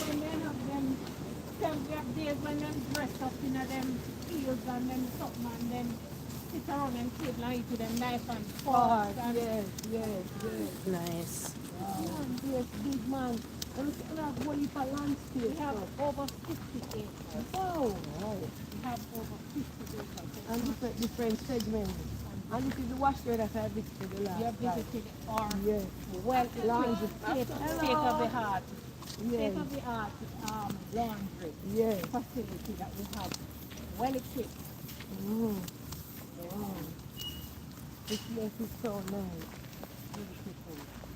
S2: When men have And some we have days when them dress up in them fields and them something and then sit around and table and eat with them knife and fork. And
S1: Yes.
S4: Nice.
S2: yes, big man. And we have one heap of land space. We have over 50 acres.
S1: Wow.
S2: We have over 50 acres.
S1: And different segments. And this is the washer that I visited the last
S2: You have visited our
S1: Yes.
S2: well laundry state of the art.
S1: Yes.
S2: State of the art laundry
S1: Yes.
S2: facility that we have well equipped.
S1: Wow. This place is so nice.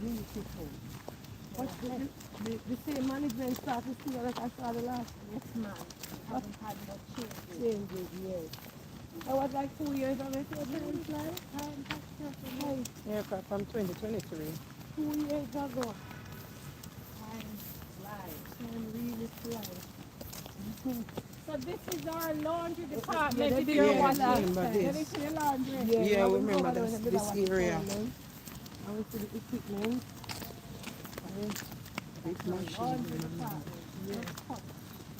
S1: Beautiful. What's the same management staff is still like I saw the last
S2: Yes, ma'am. Haven't had no changes.
S1: changes, yes. I was like 2 years on it, time flies.
S6: Yeah, from 2023.
S1: 2 years ago.
S2: Time flies.
S1: Time really flies.
S2: So this is our laundry department.
S1: Yeah,
S2: if
S1: they
S2: you're
S1: did
S2: watching.
S5: remember
S2: Yeah,
S5: this.
S2: this is the laundry.
S5: Yeah,
S1: I
S5: we
S1: went
S5: remember
S1: over there
S5: this-
S1: when I did
S5: this
S1: our
S5: area.
S1: appointment. I went to the equipment.
S5: Big machine.
S2: Laundry department.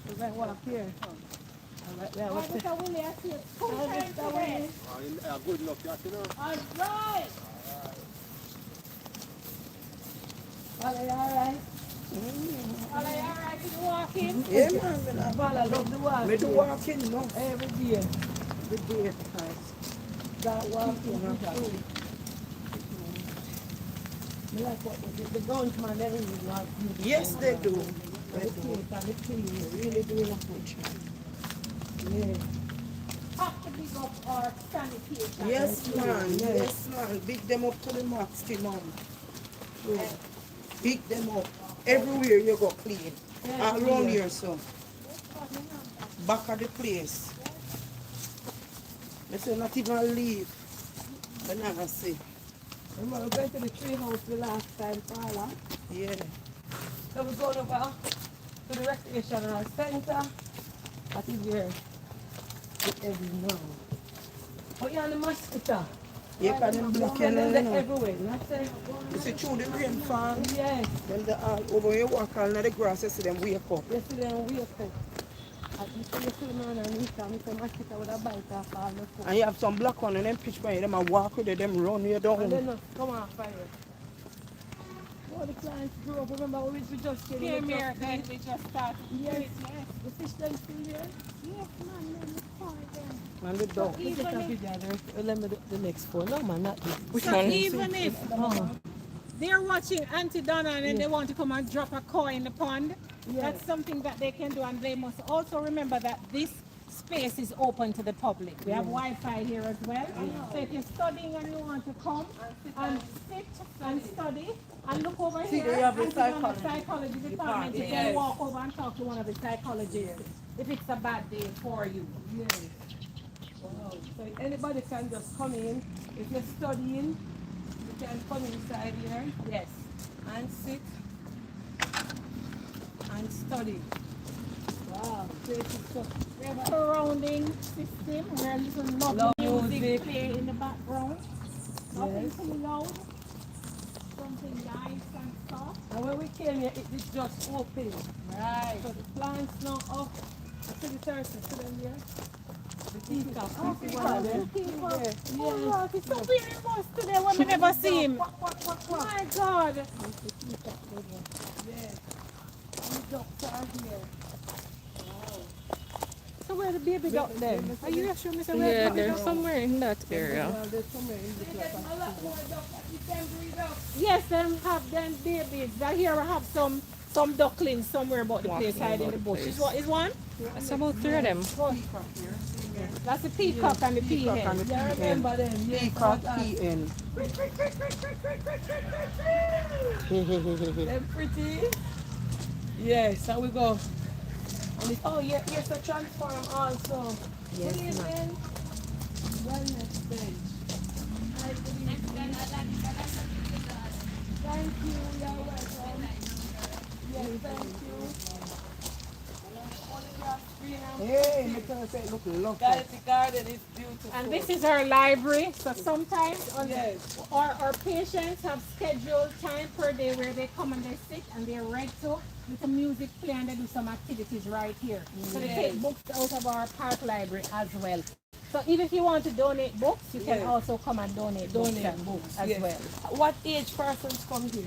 S1: So that walk here. Yeah,
S2: Oh,
S1: what's
S2: Mr. Willie, I see it. Full time today.
S7: Good luck, you know.
S2: All right.
S1: all right?
S2: All right, you walking?
S5: Yeah, man.
S1: Val, I love the walk.
S5: Me do walking, no.
S1: Every day.
S5: The day pass.
S1: That walking. is cool. I like what the guns man, they really like you.
S5: Yes, they do.
S1: The
S5: They do.
S1: kids and the team.
S5: Really doing a good job.
S1: Yeah.
S2: Have to big up our sanitation.
S5: Yes, man. Yes, man. Big them up to the max, Mom. Yeah. Big them up. Everywhere you go clean. All around here, so. Back of the place. They say not even leave. Banana see.
S1: Remember, we went to the tree house the last time, Paula.
S5: Yeah.
S1: So we're going over to the recreational center. That is where it is now. But you're on the mosquito.
S5: You can them black and
S1: They're
S5: you know.
S1: everywhere. Not say,
S5: You see through the rainfall.
S1: yes.
S5: Then the all over you walk all in the grass, you see them wake up.
S1: Yesterday we wake up. At the man and we come, the mosquito with a bite off all the food.
S5: And you have some black one and them pitch by them and walk with them run you
S1: And
S5: down.
S1: then come on fire. All the clients grew up. Remember we just came
S2: Here,
S1: in.
S2: America, and we just started.
S1: Yes.
S2: Yes.
S1: The fish them still there?
S2: Yes, man, let me call them.
S5: And the dog.
S1: We take a video there. Let me do the next phone. No man, not this.
S2: So even if
S1: Oh.
S2: they're watching Auntie Donna and then they want to come and drop a coin in the pond,
S1: Yes.
S2: that's something that they can do. And they must also remember that this space is open to the public. We have Wi-Fi here as well. So if you're studying and you want to come and sit and study and look over
S1: See,
S2: here,
S1: they have the
S2: Auntie Donna's psychology department, you can
S1: Yes.
S2: walk over and talk to one of the psychologists if it's a bad day for you.
S1: Yes. Wow. So anybody can just come in. If you're studying, you can come inside here. Yes. And sit and study. Wow. This is so
S2: We have a surrounding system where little love
S1: Love
S2: music
S1: music.
S2: play in the background. Nothing
S1: Yes.
S2: too loud. Something nice and soft.
S1: And when we came here, it is just open.
S2: Right.
S1: So the plants now up. I see the terraces to them here. The teacup.
S2: Oh,
S1: You see one of them?
S2: people.
S1: Yeah.
S2: Oh, Lord, it's so weird it was today when we never see him. My God.
S1: Yes. And the ducks are here.
S2: So where the baby duck then? Are you sure, Mr.
S4: Yeah, they're somewhere in that area.
S1: Well, there's somewhere in the place.
S2: Yes, them have them babies. I hear I have some ducklings somewhere about the place hiding in the bush. Is one?
S4: It's about 3 of them.
S2: That's the peacock and the peahen.
S5: and the
S1: Yeah, I remember them. Yes.
S5: Peacock PN.
S1: Them pretty. Yes, and we go. And it, oh, yeah, here's a transform also.
S4: Yes,
S1: Good evening. Wellness bench. Hi, good evening. Thank you, you're welcome. Yes, thank you. Photograph screen and
S5: Hey, me tell you, say it look lovely.
S1: guys, the garden is beautiful.
S2: And this is our library. So sometimes our patients have scheduled time per day where they come and they sit and they're read to with the music play and they do some activities right here. So they take books out of our park library as well. So even if you want to donate books, you can also come and donate books as well.
S3: What age persons come here?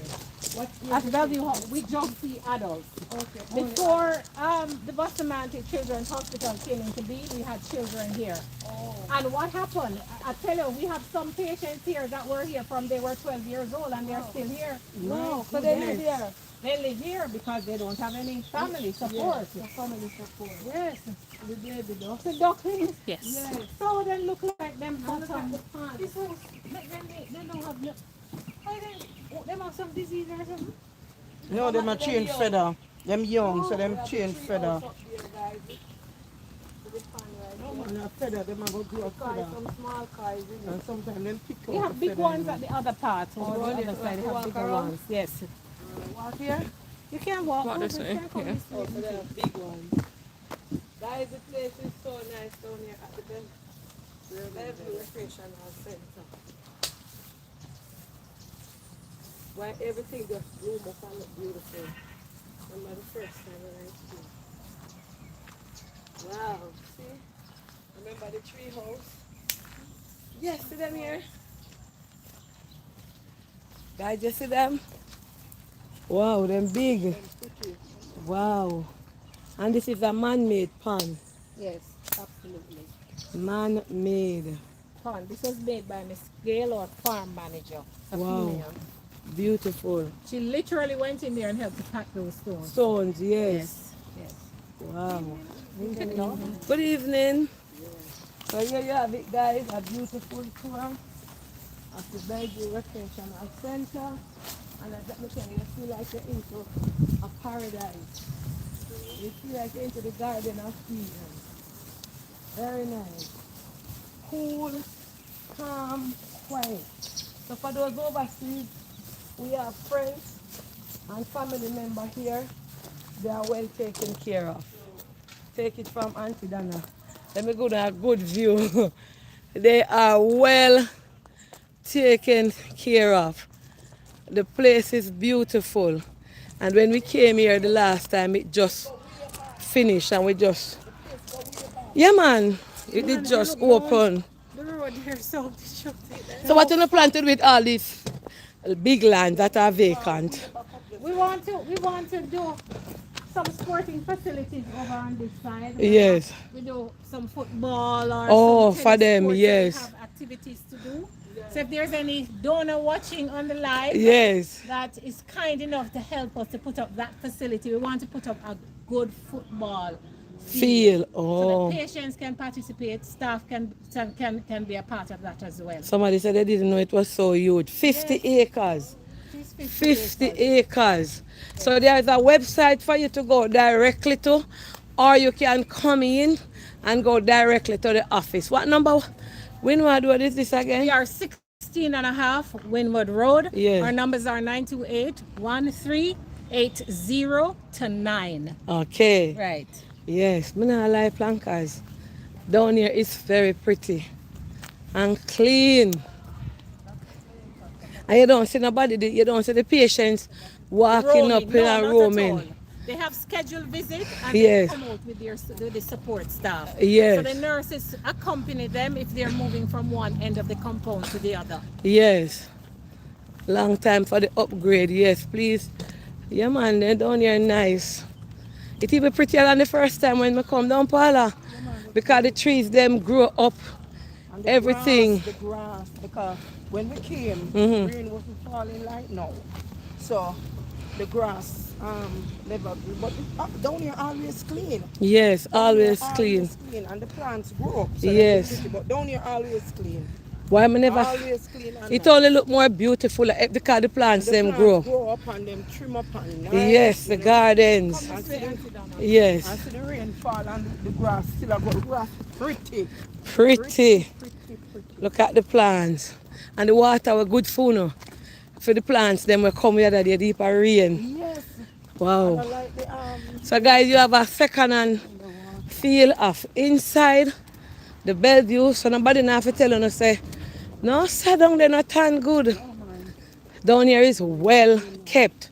S2: At Bellevue, we just see adults.
S3: Okay.
S2: Before the Bustamante Children's Hospital came into being, we had children here. And what happened? I tell you, we have some patients here that were here from they were 12 years old and they're still here.
S3: Wow. So they live here.
S2: They live here because they don't have any family support.
S3: Family support.
S2: Yes.
S3: The baby dog.
S2: The ducklings.
S4: Yes.
S2: So they look like them hot on the pond.
S3: This house, they don't have no. Why they have some disease or something?
S5: No, them a change feather. Them young, so them change feather. No man, a feather, them a go grow a feather.
S3: Some small cars,
S5: And sometimes them pick up
S2: We have
S5: the
S2: big
S5: feather,
S2: ones
S5: you know.
S2: at the other part. On the other side, they have bigger ones. Yes.
S3: Walk here.
S2: You can walk.
S4: Walk this
S2: over,
S4: way,
S2: you can come
S4: yeah.
S2: this way.
S3: Oh, so they have big ones. Guys, the place is so nice down here at the Bellevue Recreational Center. Why everything just bloom up and look beautiful. Remember the first time when I came. Wow, see? Remember the tree house? Yes, see them here? Guys, you see them? Wow, them big. Wow. And this is a man-made pond.
S2: Yes, absolutely.
S3: Man-made.
S2: Pond. This was made by Miss Gail, our farm manager. A
S3: Wow.
S2: female.
S3: Beautiful.
S2: She literally went in there and helped to pack those stones.
S3: Stones, yes.
S2: Yes.
S3: Wow. Good evening. So here you have it, guys. A beautiful tour of the Bellevue Recreational Center. And as I'm looking, you feel like you're into a paradise. You feel like you're into the Garden of Eden. Very nice. Cool, calm, quiet. So for those overseas, we have friends and family members here. They are well taken care of. Take it from Auntie Donna. Let me go to a good view. They are well taken care of. The place is beautiful. And when we came here the last time, it just finished and we just, yeah man, it did just open.
S2: The road here is so destructive.
S3: So what you plan to do with all these big lands that are vacant?
S2: We want to do some sporting facilities over on this side.
S3: Yes.
S2: We do some football or
S3: Oh,
S2: some
S3: for
S2: tennis
S3: them,
S2: sports that
S3: yes.
S2: we have activities to do. So if there's any donor watching on the live
S3: Yes.
S2: that is kind enough to help us to put up that facility, we want to put up a good football
S3: Feel.
S2: so
S3: Oh.
S2: that patients can participate, staff can be a part of that as well.
S3: Somebody said they didn't know it was so huge. 50 acres. 50 acres. So there's a website for you to go directly to, or you can come in and go directly to the office. What number? Winward, what is this again?
S2: We are 16.5 Winwood Road.
S3: Yes.
S2: Our numbers are 928-1380-9.
S3: Okay.
S2: Right.
S3: Yes, I don't like plankers. Down here it's very pretty and clean. And you don't see nobody, you don't see the patients walking up
S2: No,
S3: and
S2: not
S3: roaming.
S2: at all. They have scheduled visits and
S3: Yes.
S2: they come out with the support staff.
S3: Yes.
S2: So the nurses accompany them if they're moving from one end of the compound to the other.
S3: Yes. Long time for the upgrade, yes, please. Yeah man, they're down here nice. It even prettier than the first time when we come down, Paula. Because the trees them grow up,
S5: And the
S3: everything.
S5: the grass, because when we came, rain wasn't falling like now. So the grass never grew. But down here always clean.
S3: Yes,
S5: Down
S3: always
S5: here
S3: clean.
S5: Always clean. And the plants grow up. So
S3: Yes.
S5: they're pretty, but down here always clean.
S3: Why me never?
S5: Always clean. And
S3: It
S5: nice.
S3: only look more beautiful because the plants
S5: The
S3: them
S5: plants
S3: grow.
S5: grow up and them trim up and nice.
S3: Yes, the
S5: you know.
S3: gardens.
S5: And see the,
S3: Yes,
S5: and see the rain fall and the grass still a go. The grass pretty.
S3: pretty.
S5: Pretty.
S3: Look at the plants. And the water were good for no. For the plants, them will come here that they deep a rain.
S5: Yes. I
S3: Wow.
S5: like the
S3: So guys, you have a second hand feel of inside
S1: the Bellevue, so nobody now have to tell you, say, no, sit down there, not tan good. Down here is well kept.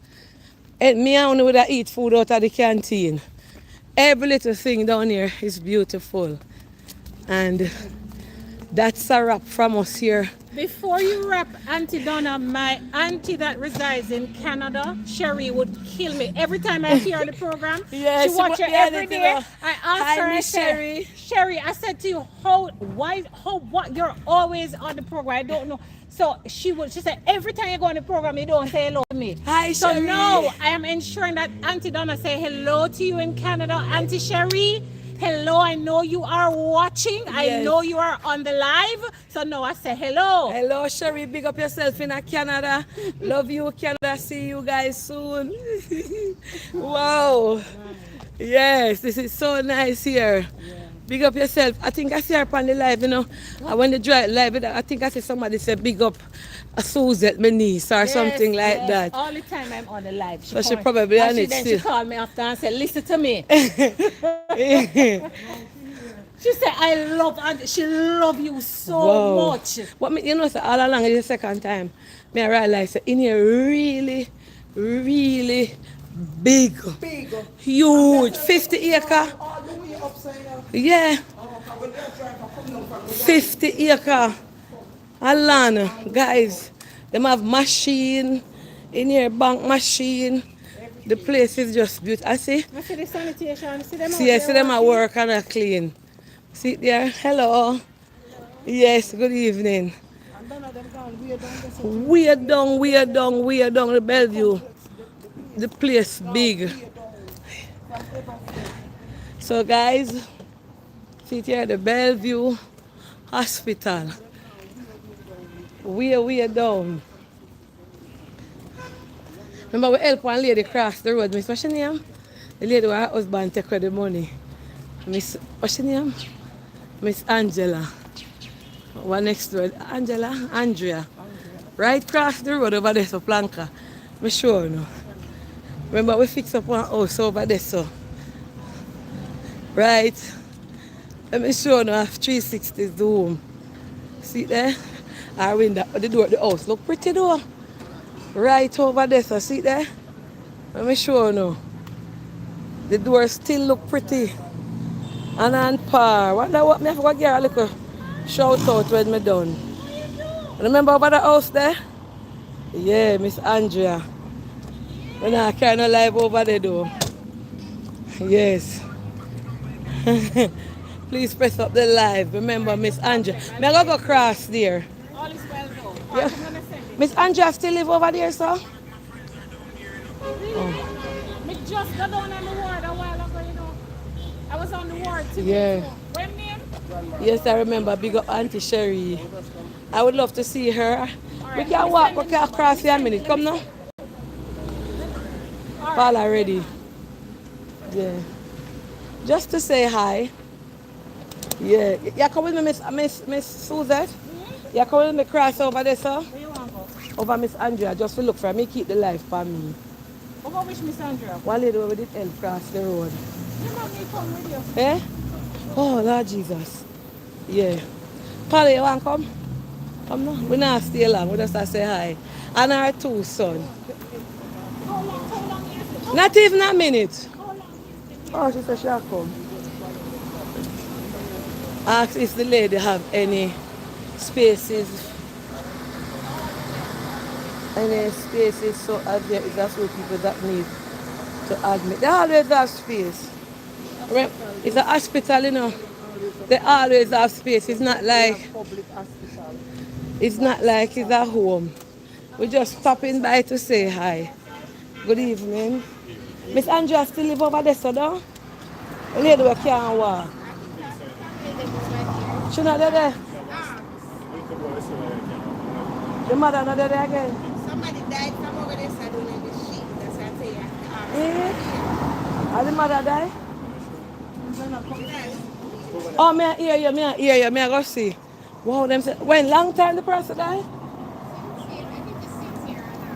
S1: And me only would eat food out of the canteen. Every little thing down here is beautiful. And that's a wrap from us here.
S2: Before you wrap, Auntie Donna, my auntie that resides in Canada, Sherry, would kill me every time I hear the program.
S1: Yes,
S2: she watches it every day. I asked her, I
S1: Miss
S2: said,
S1: Sherry.
S2: Sherry, I said to you, what? You're always on the program. I don't know. So she said, every time you go on the program, you don't say hello to me.
S1: Hi,
S2: so
S1: Sherry.
S2: now I am ensuring that Auntie Donna say hello to you in Canada. Auntie Sherry, hello, I know you are watching. I
S1: Yes.
S2: know you are on the live. So now I say hello.
S1: Hello, Sherry. Big up yourself in Canada. Love you, Canada. See you guys soon. Wow. Yes, this is so nice here. Big up yourself. I think I see her on the live, you know. When they drive live, I think I see somebody say big up a Suzette, my niece, or something like that.
S2: All the time I'm on the live.
S1: So she probably on it
S2: Then
S1: still.
S2: she called me after and said, listen to me. She said, she love you so much.
S1: What me, you know, so all along is the second time, me I realize that in here really, really big, huge, 50 acre.
S5: All the way upside down.
S1: Yeah,
S5: When they drive, I come down from the
S1: 50 acre. Alana, guys, them have machine in here, bank machine. The place is just beautiful. I see.
S2: I see the sanitation. See them
S1: See, I see them at work and I clean. See it there? Hello. Yes, good evening. Way down the Bellevue. The place big. So guys, see it here, the Bellevue Hospital. Way down. Remember we help one lady cross the road. Miss, what's your name? The lady with her husband take her the money. Miss, what's your name? Miss Angela. One next door. Andrea. Right across the road over there, so Planka. I'm sure, no. Remember we fix up one house over there, so. Right. Let me show you, I have 360 zoom. See there? Our window, the door of the house. Look pretty though. Right over there, so see there? Let me show you. The door still look pretty. And on par. Wonder what me have to give her a little shout out when me done. Remember about the house there? Yeah, Miss Andrea. When I carry no live over there though. Yes. Please press up the live. Remember Miss Andrea. Me I go across there.
S2: All is well though.
S1: Yeah. Miss Andrea still live over there, sir?
S2: Me just got down on the ward a while ago, you know. I was on the ward today.
S1: Yeah.
S2: So. When name?
S1: Yes, I remember. Big up Auntie Sherry. I would love to see her. We
S2: right,
S1: can walk, we can cross here a minute. Come now. Paul already. Yeah. Just to say hi. Yeah. You come with me, Miss Suzette? You come with me cross over there, sir?
S2: Where you want to go?
S1: Over Miss Andrea, just to look for me, keep the life for me.
S2: Over which Miss Andrea?
S1: One lady over did help cross the road.
S2: You want me to come with you?
S1: Eh? Oh, Lord Jesus. Yeah. Polly, you want to come? Come now. We not stay long. We just have to say hi. And our two son.
S2: How long you have to
S1: Not even a minute.
S2: How long?
S1: Oh, she said she'll come. Ask if the lady have any spaces. Any spaces so there is a few people that need to admit. They always have space. It's a hospital, you know. They always have space. It's not like it's a home. We just stopping by to say hi. Good evening. Miss Andrea still live over there, so though? The lady who can't walk. She not there? The mother not there again?
S9: Somebody died from over there, so I don't know the sheep. That's why I say you have to ask.
S1: Has the mother died? Oh, me I hear you, me I go see. Wow, them say, when long time the person died?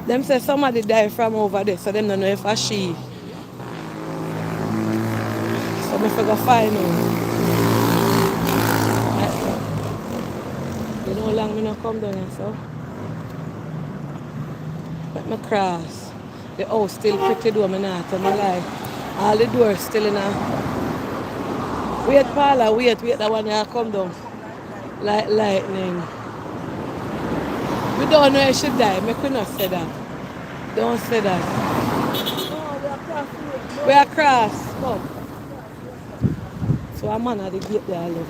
S1: Them say somebody died from over there, so them don't know if it's she. So me for go find out. long me not come down here, so. Let me cross. The house still pretty though, me not tell me lie. All the doors still in a... Wait, Paula, wait, that one here come down. Like lightning. We don't know if she die, me could not say that. Don't say that. We are cross. Come. So a man at the gate there, look.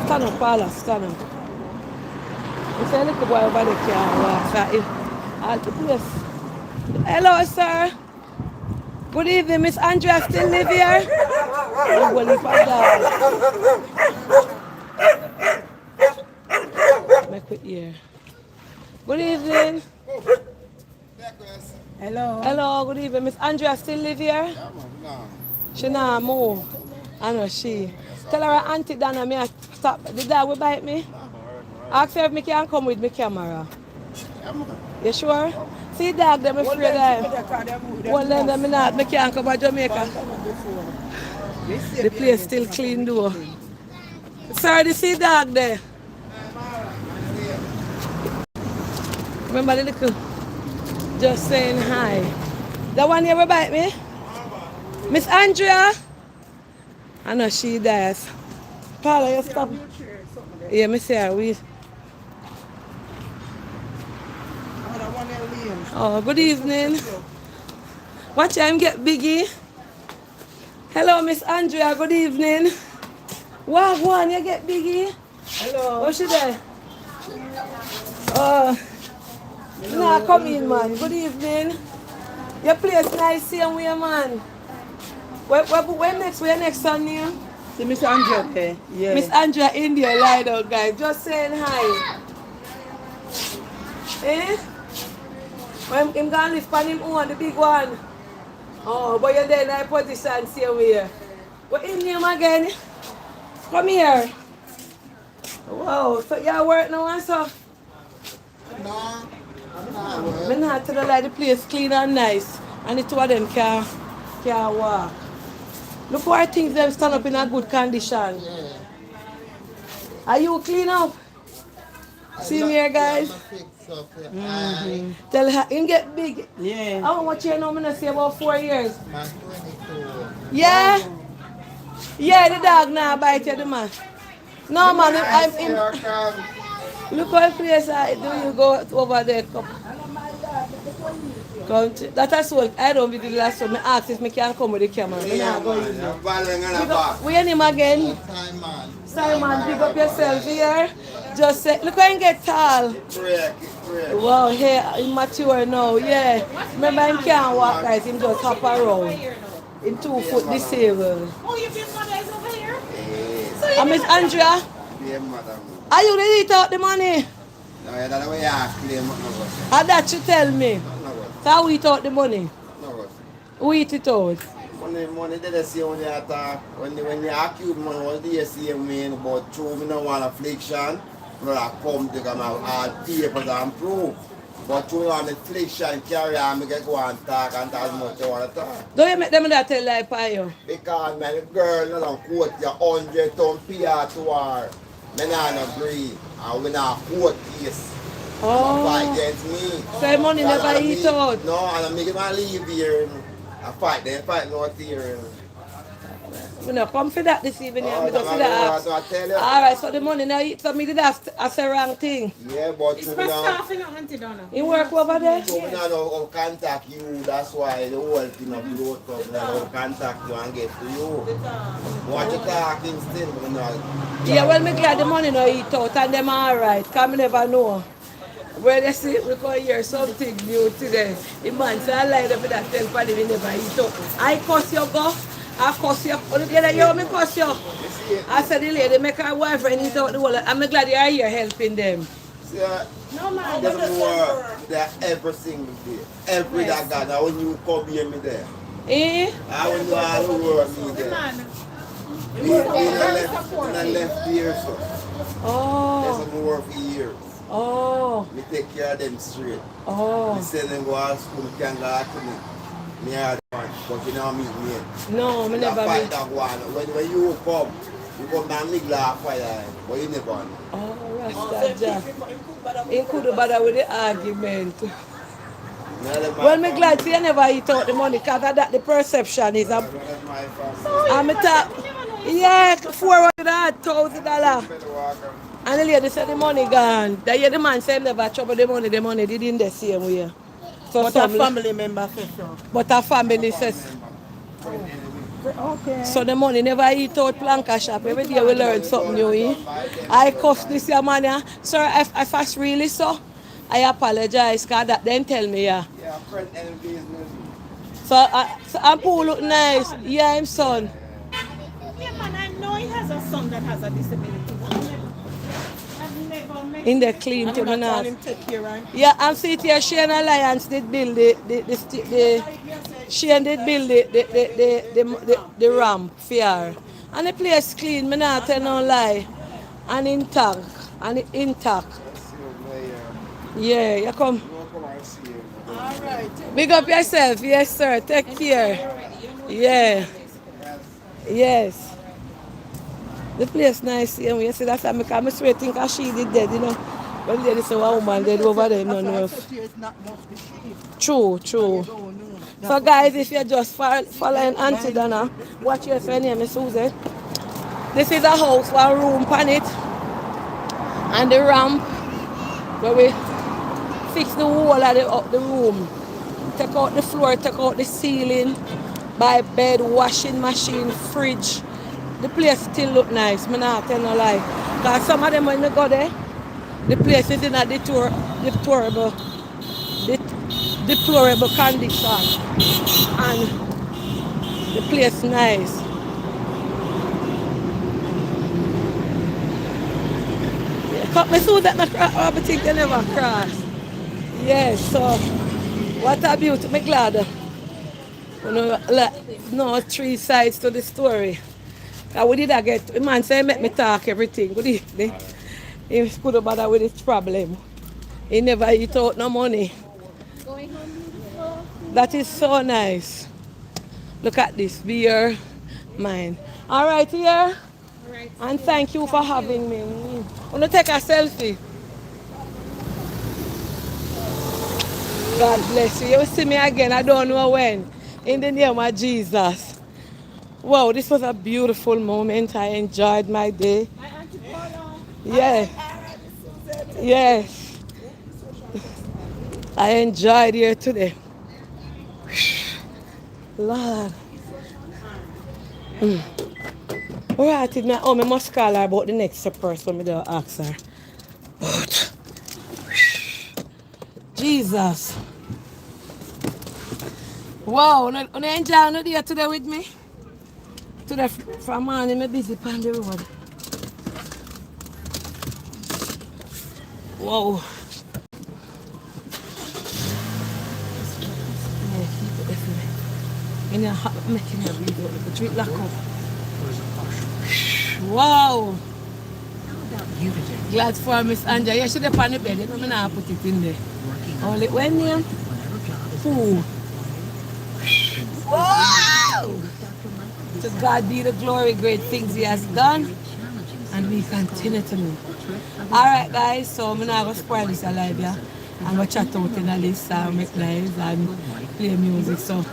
S1: Stand up, Paula, stand up. You say little boy over there can't walk. So all the place. Hello, sir. Good evening, Miss Andrea still live here? I'm going for that. Make it here. Good evening.
S5: Hello.
S1: Hello, good evening. Miss Andrea still live here? She not move. I know she. Tell her Auntie Donna me I stop. The dog will bite me. Ask her if me can come with my camera. You sure? See dog them afraid of. One of them not me can't come to Jamaica. The place still clean though. Sir, the see dog there. Remember the little just saying hi. That one ever bite me? Miss Andrea? I know she does. Paula, you stop. Yeah, me see her. Oh, good evening. Watch him get biggie. Hello, Miss Andrea. Good evening. Wow, one, you get biggie.
S5: Hello.
S1: What's she there? Oh, nah, come in, man. Good evening. Your place nice, same way, man. Where next on you?
S5: See Miss Andrea there. Yeah.
S1: Miss Andrea India, lie down, guys. Just saying hi. Eh? When him gonna lift on him own, the big one. Oh, but you're there in a position, same way. What in name again? Come here. Wow, so you work now and so?
S8: No, I'm not
S1: I
S8: working.
S1: not tell you like the place clean and nice. And the two of them can walk. Look where things them stand up in a good condition.
S8: Yeah.
S1: Are you clean up? See me here, guys. Tell her him get big.
S5: Yeah.
S1: How much you know? I'm gonna say about 4 years.
S8: I'm 22.
S1: Yeah? Yeah, the dog now bite you, the man. No, man, look what place I do. You go over there. Come to, that is all. I don't be the last one. I ask if I can come with the camera.
S8: Yeah, man. I'm balling on the back.
S1: We him again.
S8: Simon.
S1: Simon, pick up yourself here. Just say, look how he get tall.
S8: Break.
S1: Wow, hey, he's mature now, yeah. Remember, he can't walk, guys. He just hop around. In 2 foot disabled.
S2: Oh, your big mother is over here?
S8: Yeah.
S1: And Miss Andrea,
S8: Yeah, madam.
S1: are you ready to eat out the money?
S8: No, yeah, that's the way I claim. No,
S1: And that you tell me.
S8: no,
S1: So how we eat out the money?
S8: no.
S1: Who eat it out?
S8: Money they say when you attack, when you accuse money, what do you say mean about true? Me no want affliction. No, I come to come out all papers and proof. But you want affliction, carry on, me get go and talk and talk as much you want to talk.
S1: Don't you make them that tell lie for you?
S8: Because man, the girl no don't quote you 100 ton PR to her. Me not agree. And we not quote case.
S1: Oh.
S8: Fight against me.
S1: So your money never eat out?
S8: No, and I make him leave here. I fight, they fight not here.
S1: We not come for that this evening.
S8: Oh,
S1: We just see
S8: that's
S1: that.
S8: what I tell you.
S1: Alright, so the money now eat. So me did that as a wrong thing.
S8: Yeah, but
S2: It's
S8: you
S2: for
S8: know,
S2: staffing, Auntie Donna.
S1: You work over there?
S8: so we don't know how to contact you. That's why the whole thing of blow up. We don't know how to contact you and get to you. Watch you talking still, but no.
S1: Yeah, well, me glad the money no eat out and them alright. Because me never know. Where they see we go hear something new today. The man say I lied up with that tell for me never eat out. I cuss you go. I cuss you. Oh, the other you me cuss you. I said the lady make her boyfriend eat out the whole. I'm glad you are here helping them.
S8: See,
S2: No, man.
S8: there's more there every single day. Every
S1: Yes.
S8: that God, when you come here, me there.
S1: Eh?
S8: I will know all the world me there.
S2: Man.
S8: Me left here, so.
S1: Oh.
S8: There's some more for years.
S1: Oh.
S8: Me take care of them straight.
S1: Oh.
S8: Me send them go to school, me can go to me. Me are the one, but you know meet me.
S1: No, me
S8: You
S1: never
S8: fight
S1: meet.
S8: that one. When you come, you come down the glass fire, but you never know.
S1: Oh, Rasta Jack. He couldn't bother with the argument. Well, me glad you never eat out the money because that the perception is a. I'm a top. Yeah, $400,000. And the lady said the money gone. The year the man said never trouble the money did in the same way. So
S5: But a family member says so.
S1: But a family says.
S5: Okay.
S1: So the money never eat out planka shop. Every day we learn something new. I cuss this your man. Yeah. Sir, if I really so, I apologize because that then tell me yeah.
S8: Yeah, friend and business.
S1: So I'm poor look nice. Yeah, him son.
S2: Yeah, man, I know he has a son that has a disability. I've never met
S1: In the clean to
S5: I'm
S1: me
S5: not
S1: now.
S5: telling him take care, right?
S1: Yeah, I'm sitting here. Shane Alliance did build the Shane did build the ramp fair. And the place clean, me not tell no lie. And intact. And it intact. Yeah, you come.
S5: All right.
S1: Big up yourself. Yes, sir. Take care. Yeah. Yes. The place nice. You see, that's why I swear think she did dead, you know. When there is a woman dead over there, no know. True, true. So guys, if you're just following Auntie Donna, watch your friend name is Susan. This is a house, one room on it. And the ramp where we fix the wall of the room. Take out the floor, take out the ceiling, buy bed, washing machine, fridge. The place still look nice, I'm not telling no lie. Because some of them when you go there, the place is in a deplorable condition. And the place nice. Yeah, cut me so that my rabbit think they never cross. Yes, so what a beauty, I'm glad. You know, like, no 3 sides to the story. We did get, the man said, make me talk everything. Good evening. He couldn't bother with his problem. He never eat out no money. That is so nice. Look at this, be your mind. All right, here. And thank you for having me. I'm going to take a selfie. God bless you. You will see me again, I don't know when. In the name of Jesus. Wow, this was a beautiful moment. I enjoyed my day. Yes. Yes. I enjoyed here today. Lord. All right, I must call her about the next person. I don't ask her. But, Jesus. Wow, you enjoy the day today with me? Today from morning, I'm busy on the road. Wow. And I'm making a video. The drink like up. Wow. Glad for Miss Anja. Yeah, she's up on the bed. I'm not put it in there. Only when you. Ooh. Wow. To God be the glory, great things He has done, and we continue to do. All right, guys, so I'm not going to spoil this alive, yeah? I'm going to chat out in a list, make live and play music. So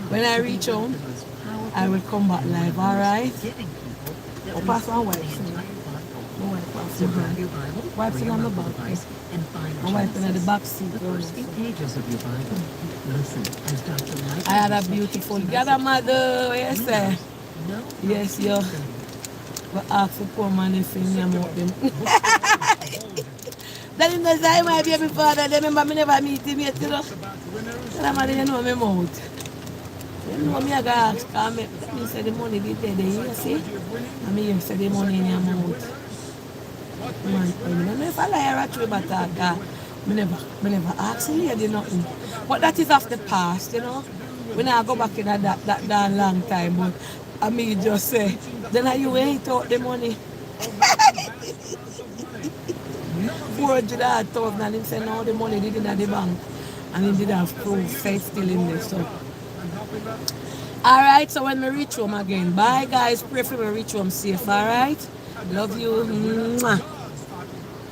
S1: when I reach home, I will come back live, all right? I'll pass my wife. My wife pass the brand. Wife's in on the back. My wife in the back seat. I had a beautiful grandmother, yes sir. Yes, yo. But ask the poor man if he name out them. That is the time my baby father, they remember me never meet him yet, you know. That man, you know me mouth. You know me I go ask, because me say the money be there, you see? And me say the money in your mouth. Man, I don't know if I lie or true, but I never ask the lady nothing. But that is of the past, you know. We now go back in that long time, but I mean just say, then you ain't out the money. 400,000 and him say no, the money did in the bank. And he did have proof, say it's still in there. So Alright, so when we reach home again. Bye guys. Pray for me reach home safe, alright? Love you. Mwah.